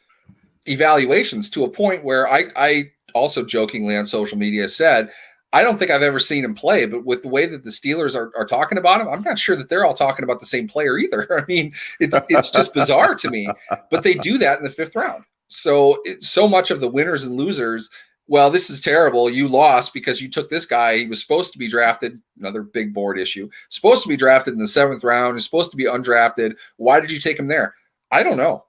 evaluations to a point where I also jokingly on social media said, I don't think I've ever seen him play, but with the way that the Steelers are talking about him, I'm not sure that they're all talking about the same player either. I mean, it's just bizarre to me, but they do that in the 5th round. So much of the winners and losers well, this is terrible. You lost because you took this guy. He was supposed to be drafted. Another big board issue. Supposed to be drafted in the 7th round. He's supposed to be undrafted. Why did you take him there? I don't know.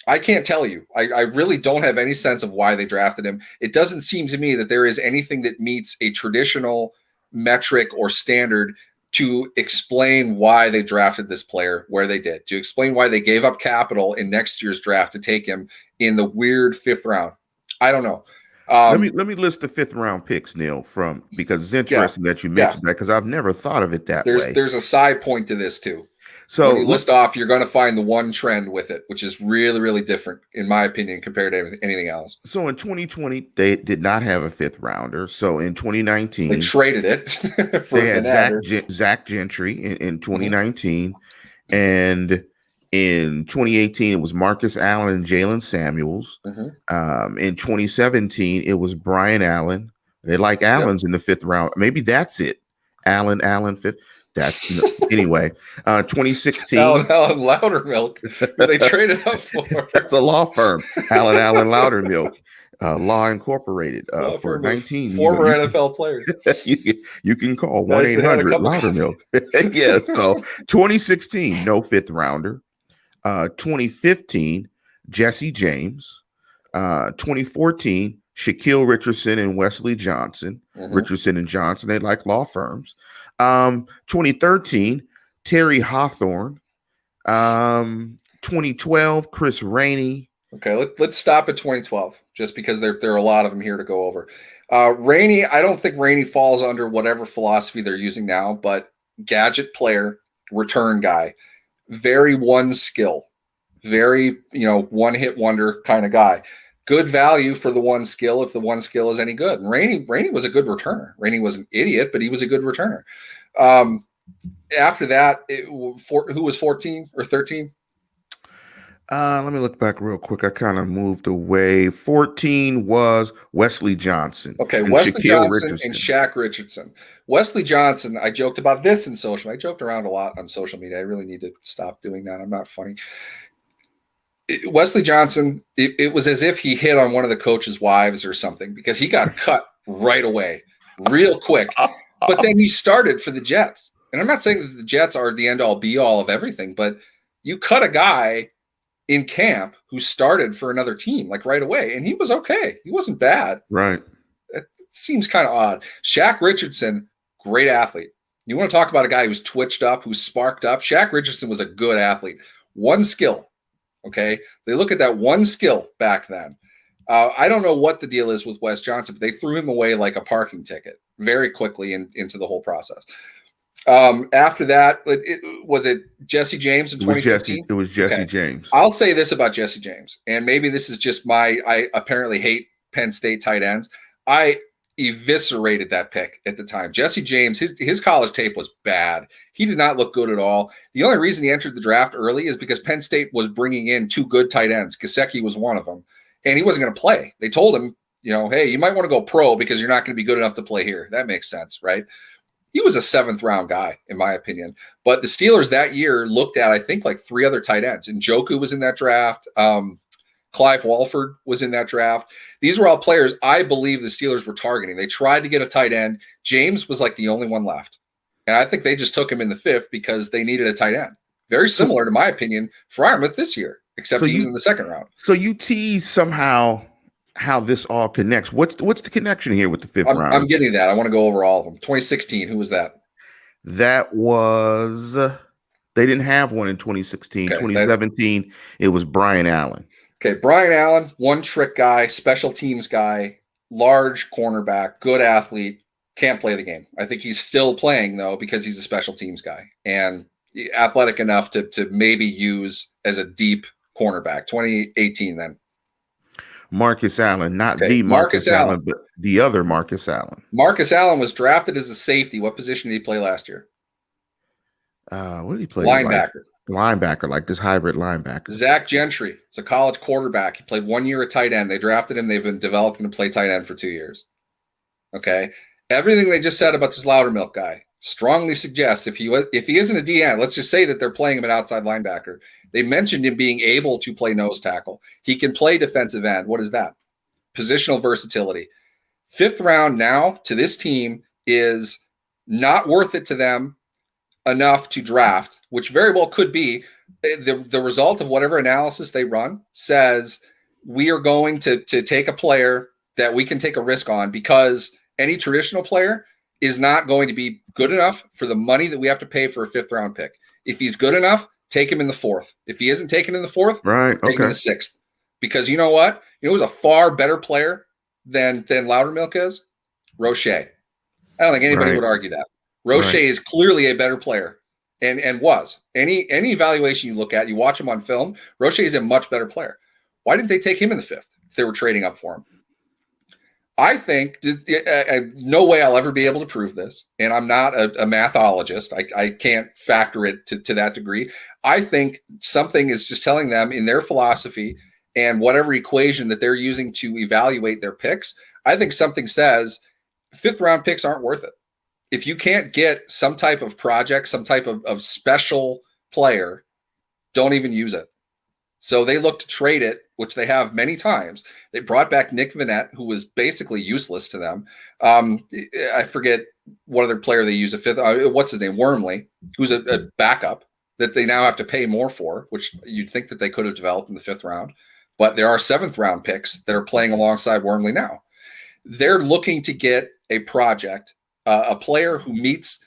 I can't tell you. I really don't have any sense of why they drafted him. It doesn't seem to me that there is anything that meets a traditional metric or standard to explain why they drafted this player where they did, to explain why they gave up capital in next year's draft to take him in the weird 5th round. I don't know. Let me list the 5th round picks, Neal, because it's interesting that you mentioned that, because I've never thought of it that way. There's a side point to this too. So when you list off, you're going to find the one trend with it, which is really, really different, in my opinion, compared to anything else. So in 2020, they did not have a 5th rounder. So in 2019, they traded it. They had Zach Gentry in 2019. Mm-hmm. And in 2018, it was Marcus Allen and Jalen Samuels. Mm-hmm. In 2017, it was Brian Allen. They like Allens in the 5th round. Maybe that's it. Allen, 5th. That's anyway. 2016. Allen Loudermilk. They traded up for. That's a law firm. Allen Loudermilk, Law Incorporated. For 19 former NFL players. You can call 1-800-Loudermilk. Yeah. So 2016, no 5th rounder. 2015, Jesse James. 2014, Shaquille Richardson and Wesley Johnson. Mm-hmm. Richardson and Johnson. They like law firms. 2013, Terry Hawthorne. 2012, Chris Rainey. Okay, let's stop at 2012, just because there are a lot of them here to go over. Rainey, I don't think Rainey falls under whatever philosophy they're using now, but gadget player, return guy, very one skill, very one hit wonder kind of guy. Good value for the one skill if the one skill is any good. And Rainey was a good returner. Rainey was an idiot, but he was a good returner. After that, who was 14 or 13? Let me look back real quick. I kind of moved away. 14 was Wesley Johnson. Okay, Wesley Johnson and Shaq Richardson. Wesley Johnson, I joked about this in social. I joked around a lot on social media. I really need to stop doing that. I'm not funny. Wesley Johnson, it was as if he hit on one of the coach's wives or something, because he got cut right away, real quick. But then he started for the Jets. And I'm not saying that the Jets are the end-all, be-all of everything, but you cut a guy in camp who started for another team like right away, and he was okay. He wasn't bad. Right. It seems kind of odd. Shaq Richardson, great athlete. You want to talk about a guy who's twitched up, who's sparked up? Shaq Richardson was a good athlete. One skill. Okay, they look at that one skill back then. I don't know what the deal is with Wes Johnson, but they threw him away like a parking ticket very quickly into the whole process. After that, was it Jesse James in 2015? It was Jesse James. I'll say this about Jesse James, and maybe this is just I apparently hate Penn State tight ends. I eviscerated that pick at the time. Jesse James, his college tape was bad. He did not look good at all. The only reason he entered the draft early is because Penn State was bringing in 2 good tight ends. Gesicki was one of them, and he wasn't going to play. They told him, hey, you might want to go pro because you're not going to be good enough to play here. That makes sense, right? He was a 7th round guy, in my opinion. But the Steelers that year looked at, I think, like 3 other tight ends. And Njoku was in that draft. Clive Walford was in that draft. These were all players I believe the Steelers were targeting. They tried to get a tight end. James was like the only one left. And I think they just took him in the 5th because they needed a tight end. Very similar, to my opinion, for Freiermuth this year, except he's in the 2nd round. So you tease somehow how this all connects. What's the connection here with the 5th round? I'm getting that. I want to go over all of them. 2016, who was that? That was they didn't have one in 2016. Okay, 2017, it was Brian Allen. Okay, Brian Allen, one trick guy, special teams guy, large cornerback, good athlete, can't play the game. I think he's still playing, though, because he's a special teams guy and athletic enough to maybe use as a deep cornerback. 2018 then. Marcus Allen, not the Marcus Allen, but the other Marcus Allen. Marcus Allen was drafted as a safety. What position did he play last year? What did he play? Linebacker. Linebacker, like this hybrid linebacker. Zach Gentry. It's a college quarterback. He played 1 year at tight end. They drafted him. They've been developing to play tight end for 2 years. Okay. Everything they just said about this Loudermilk guy strongly suggests if he isn't a D end, let's just say that they're playing him at outside linebacker. They mentioned him being able to play nose tackle. He can play defensive end. What is that? Positional versatility. Fifth round now to this team is not worth it to them enough to draft, which very well could be the result of whatever analysis they run says we are going to take a player that we can take a risk on, because any traditional player is not going to be good enough for the money that we have to pay for a fifth round pick. If he's good enough, take him in the fourth. If he isn't taken in the fourth, right, take him in the sixth. Because you know what? You know who's a far better player than Loudermilk is? Roche. I don't think anybody would argue that. Roche is clearly a better player, and was. Any evaluation you look at, you watch him on film, Roche is a much better player. Why didn't they take him in the fifth if they were trading up for him? I think no way I'll ever be able to prove this, and I'm not a mathologist. I can't factor it to that degree. I think something is just telling them in their philosophy and whatever equation that they're using to evaluate their picks, I think something says fifth round picks aren't worth it. If you can't get some type of project, some type of special player, don't even use it. So they look to trade it, which they have many times. They brought back Nick Vannett, who was basically useless to them. I forget what other player they use a fifth. What's his name? Wormley, who's a backup that they now have to pay more for, which you'd think that they could have developed in the fifth round. But there are seventh round picks that are playing alongside Wormley now. They're looking to get a project, a player who meets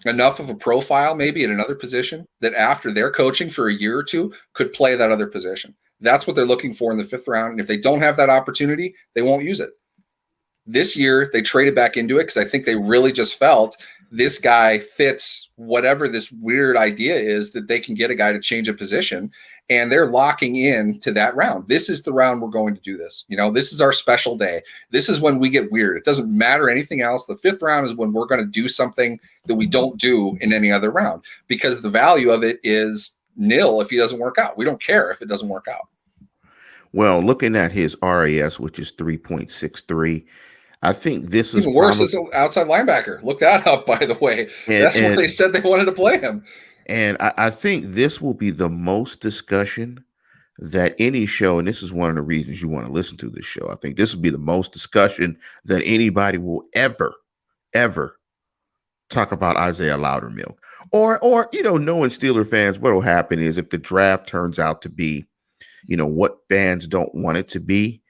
enough of a profile maybe at another position that after they're coaching for a year or two could play that other position. That's what they're looking for in the fifth round. And if they don't have that opportunity, they won't use it. This year, they traded back into it because I think they really just felt this guy fits whatever this weird idea is that they can get a guy to change a position, and they're locking in to that round. This is the round we're going to do this. You know, this is our special day. This is when we get weird. It doesn't matter anything else. The fifth round is when we're going to do something that we don't do in any other round, because the value of it is nil if he doesn't work out. We don't care if it doesn't work out. Well, looking at his RAS, which is 3.63, I think this is even worse as an outside linebacker. Look that up, by the way. That's what they said they wanted to play him. And I think this will be the most discussion that any show, and this is one of the reasons you want to listen to this show. I think this will be the most discussion that anybody will ever talk about Isaiah Loudermilk. Or knowing Steeler fans, what will happen is if the draft turns out to be, what fans don't want it to be,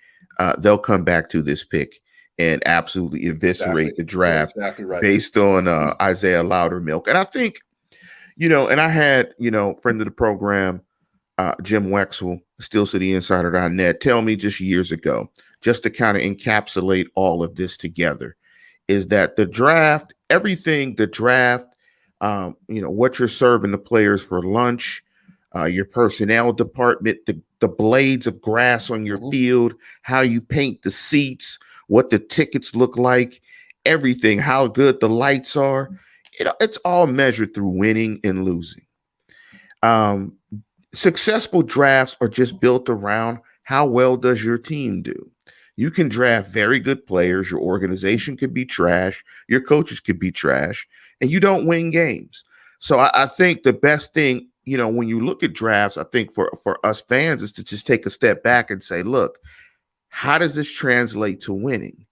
they'll come back to this pick and absolutely eviscerate the draft based on Isaiah Loudermilk. And I think, and I had, friend of the program, Jim Wexel, SteelCityInsider.net, tell me just years ago, just to kind of encapsulate all of this together, is that the draft, everything, the draft, what you're serving the players for lunch, your personnel department, the blades of grass on your field, how you paint the seats, what the tickets look like, everything, how good the lights are. It's all measured through winning and losing. Successful drafts are just built around how well does your team do. You can draft very good players. Your organization could be trash. Your coaches could be trash, and you don't win games. So I think the best thing, when you look at drafts, I think for us fans is to just take a step back and say, look, how does this translate to winning?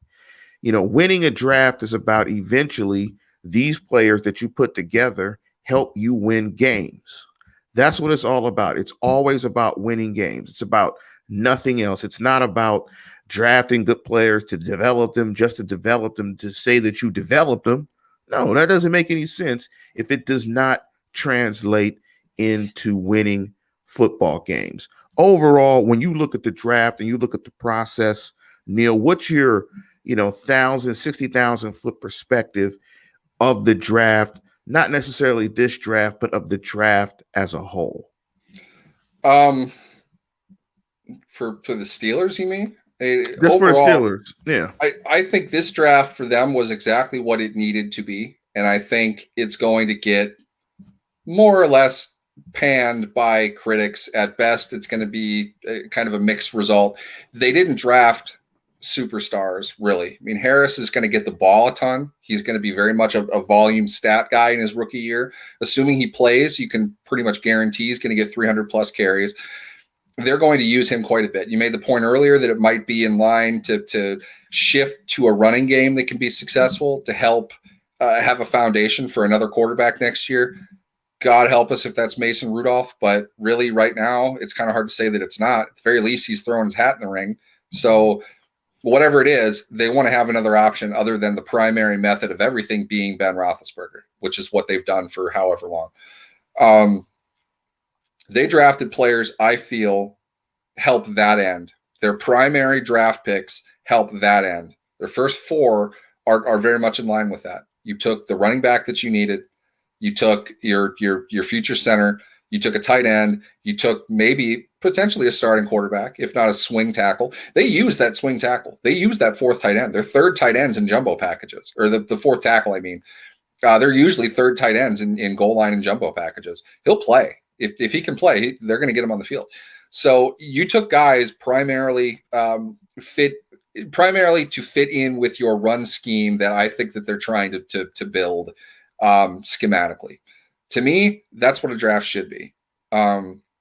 Winning a draft is about eventually these players that you put together help you win games. That's what it's all about. It's always about winning games. It's about nothing else. It's not about drafting good players to develop them, just to develop them, to say that you developed them. No, that doesn't make any sense if it does not translate into winning football games. Overall, when you look at the draft and you look at the process, Neal, what's your 60,000 foot perspective of the draft? Not necessarily this draft, but of the draft as a whole. For the Steelers, you mean? Just overall, for the Steelers, yeah. I think this draft for them was exactly what it needed to be, and I think it's going to get more or less panned by critics. At best, it's going to be kind of a mixed result. They didn't draft superstars, really. I mean, Harris is going to get the ball a ton. He's going to be very much a volume stat guy in his rookie year. Assuming he plays, you can pretty much guarantee he's going to get 300 plus carries. they're going to use him quite a bit. You made the point earlier that it might be in line to shift to a running game that can be successful to help have a foundation for another quarterback next year. God help us if that's Mason Rudolph, but really right now it's kind of hard to say that it's not. At the very least, he's throwing his hat in the ring. So whatever it is, they want to have another option other than the primary method of everything being Ben Roethlisberger, which is what they've done for however long. They drafted players I feel help that end. Their primary draft picks help that end. Their first four are very much in line with that. You took the running back that you needed. You took your future center. You took a tight end. You took maybe potentially a starting quarterback, if not a swing tackle. They use that swing tackle. They use that fourth tight end. They're third tight ends in jumbo packages, or the fourth tackle, I mean. They're usually third tight ends in goal line and jumbo packages. He'll play. If he can play, they're going to get him on the field. So you took guys primarily to fit in with your run scheme that I think that they're trying to build schematically. To me, that's what a draft should be.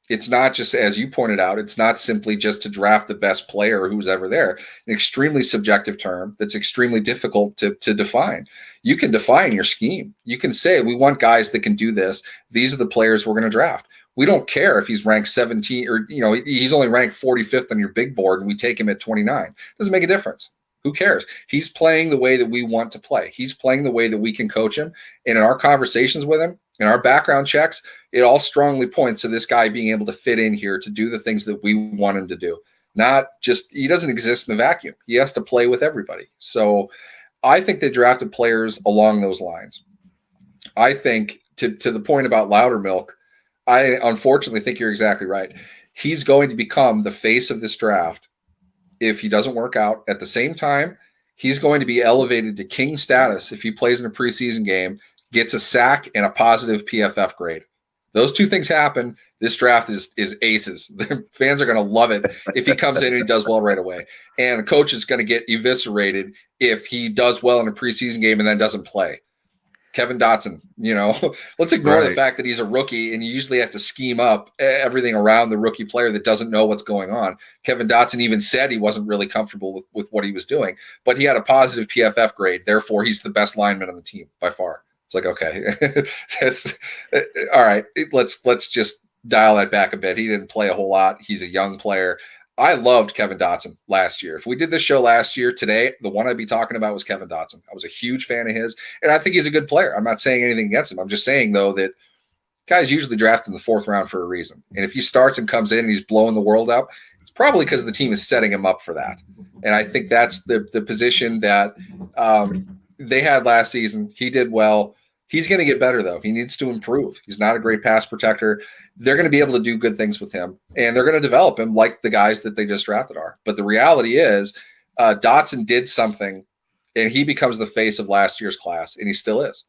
It's not just, as you pointed out, it's not simply just to draft the best player who's ever there. An extremely subjective term that's extremely difficult to define. You can define your scheme. You can say, we want guys that can do this. These are the players we're going to draft. We don't care if he's ranked 17 or, he's only ranked 45th on your big board and we take him at 29. Doesn't make a difference. Who cares? He's playing the way that we want to play. He's playing the way that we can coach him. And in our conversations with him, in our background checks, it all strongly points to this guy being able to fit in here to do the things that we want him to do. Not just, he doesn't exist in a vacuum. He has to play with everybody. So I think they drafted players along those lines. I think to the point about Loudermilk, I unfortunately think you're exactly right. He's going to become the face of this draft if he doesn't work out. At the same time, he's going to be elevated to king status if he plays in a preseason game, gets a sack and a positive PFF grade. Those two things happen. This draft is aces. The fans are going to love it if he comes in and he does well right away. And the coach is going to get eviscerated if he does well in a preseason game and then doesn't play. Kevin Dotson, let's ignore the fact that he's a rookie and you usually have to scheme up everything around the rookie player that doesn't know what's going on. Kevin Dotson even said he wasn't really comfortable with what he was doing, but he had a positive PFF grade. Therefore, he's the best lineman on the team by far. It's like, okay, that's all right. Let's just dial that back a bit. He didn't play a whole lot. He's a young player. I loved Kevin Dotson last year. If we did this show last year, today, the one I'd be talking about was Kevin Dotson. I was a huge fan of his, and I think he's a good player. I'm not saying anything against him. I'm just saying, though, that guys usually draft in the fourth round for a reason. And if he starts and comes in and he's blowing the world up, it's probably because the team is setting him up for that. And I think that's the position that they had last season. He did well. He's going to get better, though. He needs to improve. He's not a great pass protector. They're going to be able to do good things with him, and they're going to develop him like the guys that they just drafted are. But the reality is Dotson did something, and he becomes the face of last year's class, and he still is.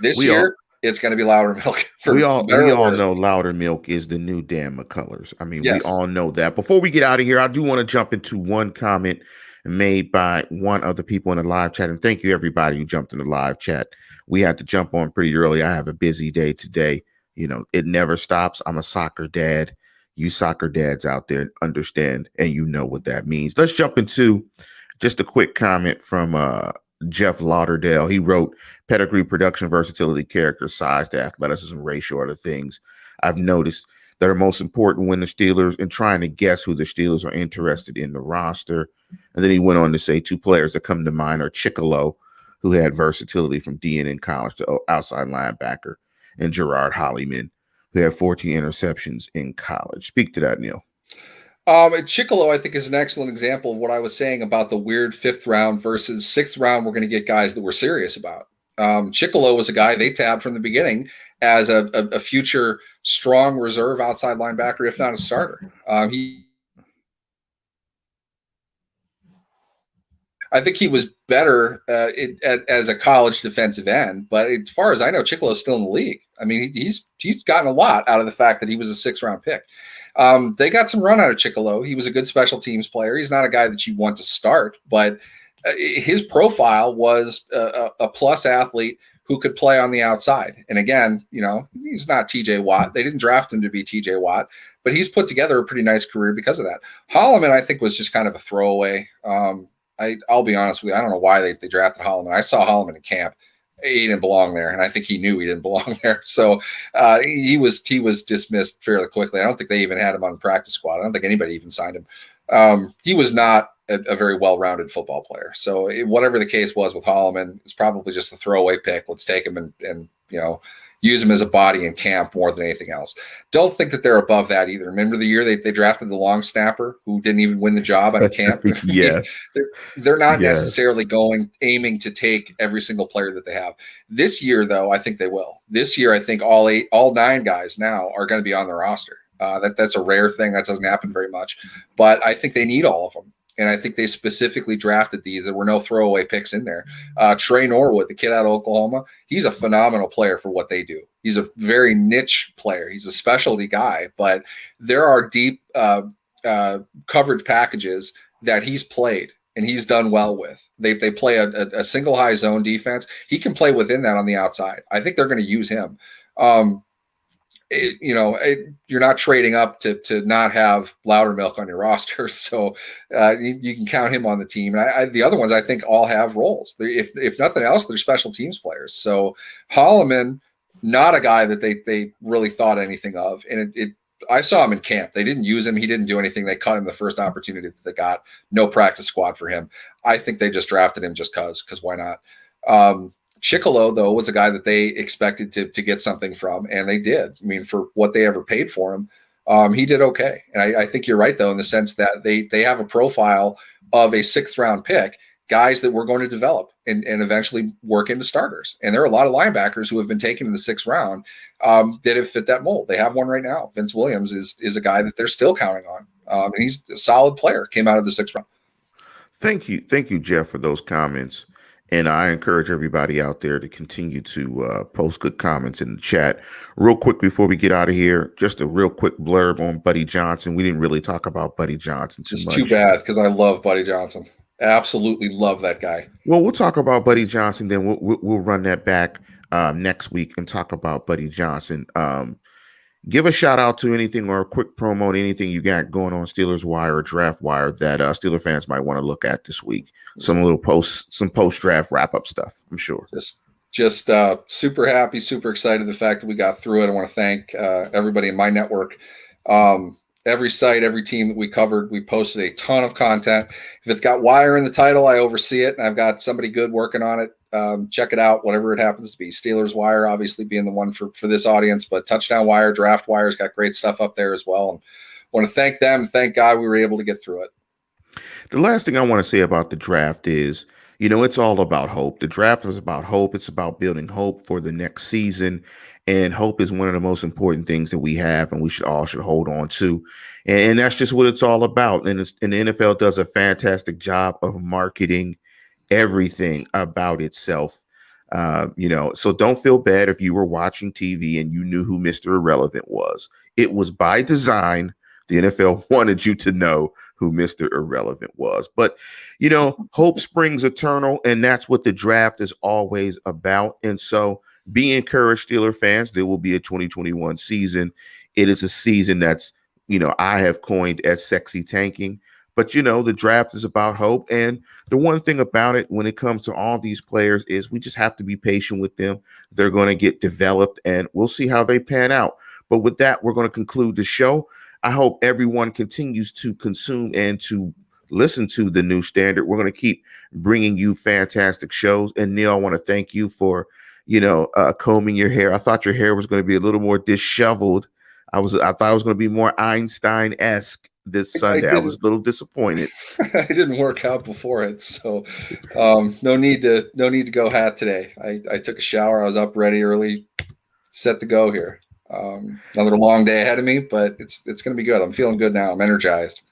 This year, it's going to be Loudermilk. We all know Loudermilk is the new Dan McCullers. I mean, yes. We all know that. Before we get out of here, I do want to jump into one comment made by one of the people in the live chat, and thank you, everybody who jumped in the live chat. We had to jump on pretty early. I have a busy day today. It never stops. I'm a soccer dad. You soccer dads out there understand, and you know what that means. Let's jump into just a quick comment from Jeff Lauderdale. He wrote, pedigree, production, versatility, character, size, the athleticism ratio are the things I've noticed that are most important when the Steelers, and trying to guess who the Steelers are interested in the roster. And then he went on to say 2 players that come to mind are Chicolo, who had versatility from DN in college to outside linebacker, and Gerard Hollyman, who had 14 interceptions in college. Speak to that, Neal. Chicolo, I think, is an excellent example of what I was saying about the weird 5th round versus 6th round. We're going to get guys that we're serious about. Chicolo was a guy they tabbed from the beginning as a future strong reserve outside linebacker, if not a starter. I think he was better as a college defensive end, but as far as I know, Chicolo is still in the league. I mean, he's gotten a lot out of the fact that he was a 6th round pick. They got some run out of Chicolo. He was a good special teams player. He's not a guy that you want to start, but his profile was a plus athlete who could play on the outside. And again, he's not TJ Watt. They didn't draft him to be TJ Watt, but he's put together a pretty nice career because of that. Holloman, I think, was just kind of a throwaway. I'll be honest with you. I don't know why they drafted Holloman. I saw Holloman in camp. He didn't belong there, and I think he knew he didn't belong there. So he was dismissed fairly quickly. I don't think they even had him on the practice squad. I don't think anybody even signed him. He was not a very well-rounded football player. So whatever the case was with Holloman, it's probably just a throwaway pick. Let's take him and use him as a body in camp more than anything else. Don't think that they're above that either. Remember the year they drafted the long snapper who didn't even win the job out of camp? Yes. They're not necessarily aiming to take every single player that they have. This year, though, I think they will. This year, I think all 9 guys now are going to be on the roster. That's a rare thing. That doesn't happen very much. But I think they need all of them. And I think they specifically drafted these. There were no throwaway picks in there. Trey Norwick, the kid out of Oklahoma, he's a phenomenal player for what they do. He's a very niche player. He's a specialty guy, but there are deep coverage packages that he's played and he's done well with. They play a single high zone defense. He can play within that on the outside. I think they're going to use him. You're not trading up to not have Loudermilk on your roster, so you can count him on the team. And the other ones, I think, all have roles. If nothing else, they're special teams players. So Holloman, not a guy that they really thought anything of. And I saw him in camp. They didn't use him. He didn't do anything. They cut him the first opportunity that they got. No practice squad for him. I think they just drafted him just because why not? Chicolo, though, was a guy that they expected to get something from, and they did. I mean, for what they ever paid for him, he did okay. And I think you're right, though, in the sense that they have a profile of a 6th-round pick, guys that we're going to develop and eventually work into starters. And there are a lot of linebackers who have been taken in the 6th round that have fit that mold. They have one right now. Vince Williams is a guy that they're still counting on. And he's a solid player, came out of the 6th round. Thank you, Jeff, for those comments. And I encourage everybody out there to continue to post good comments in the chat. Real quick before we get out of here, just a real quick blurb on Buddy Johnson. We didn't really talk about Buddy Johnson too much. It's too bad because I love Buddy Johnson. Absolutely love that guy. Well, we'll talk about Buddy Johnson, then we'll run that back next week and talk about Buddy Johnson. Give a shout out to anything or a quick promo on anything you got going on Steelers Wire or Draft Wire that Steeler fans might want to look at this week. Some post-draft wrap-up stuff, I'm sure. Just super happy, super excited the fact that we got through it. I want to thank everybody in my network. Every site, every team that we covered, we posted a ton of content. If it's got Wire in the title, I oversee it, and I've got somebody good working on it. Check it out, whatever it happens to be. Steelers Wire, obviously being the one for this audience, but Touchdown Wire, Draft Wire's got great stuff up there as well. And want to thank them. Thank God we were able to get through it. The last thing I want to say about the draft is, it's all about hope. The draft is about hope. It's about building hope for the next season. And hope is one of the most important things that we have and we should hold on to. And that's just what it's all about. And the NFL does a fantastic job of marketing everything about itself. So don't feel bad if you were watching TV and you knew who Mr. Irrelevant was. It was by design. The NFL wanted you to know who Mr. Irrelevant was. But, hope springs eternal, and that's what the draft is always about. And so be encouraged, Steeler fans. There will be a 2021 season. It is a season that's, I have coined as sexy tanking. But, the draft is about hope. And the one thing about it when it comes to all these players is we just have to be patient with them. They're going to get developed, and we'll see how they pan out. But with that, we're going to conclude the show. I hope everyone continues to consume and to listen to the new standard. We're going to keep bringing you fantastic shows. And Neal, I want to thank you for, combing your hair. I thought your hair was going to be a little more disheveled. I thought it was going to be more Einstein-esque this Sunday. I was a little disappointed. I didn't work out before it, so no need to go hat today. I took a shower. I was up ready early, set to go here. Another long day ahead of me, but it's going to be good. I'm feeling good now. I'm energized.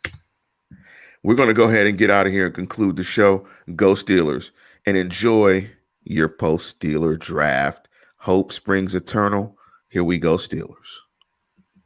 We're going to go ahead and get out of here and conclude the show. Go Steelers and enjoy your post-Steeler draft. Hope springs eternal. Here we go, Steelers.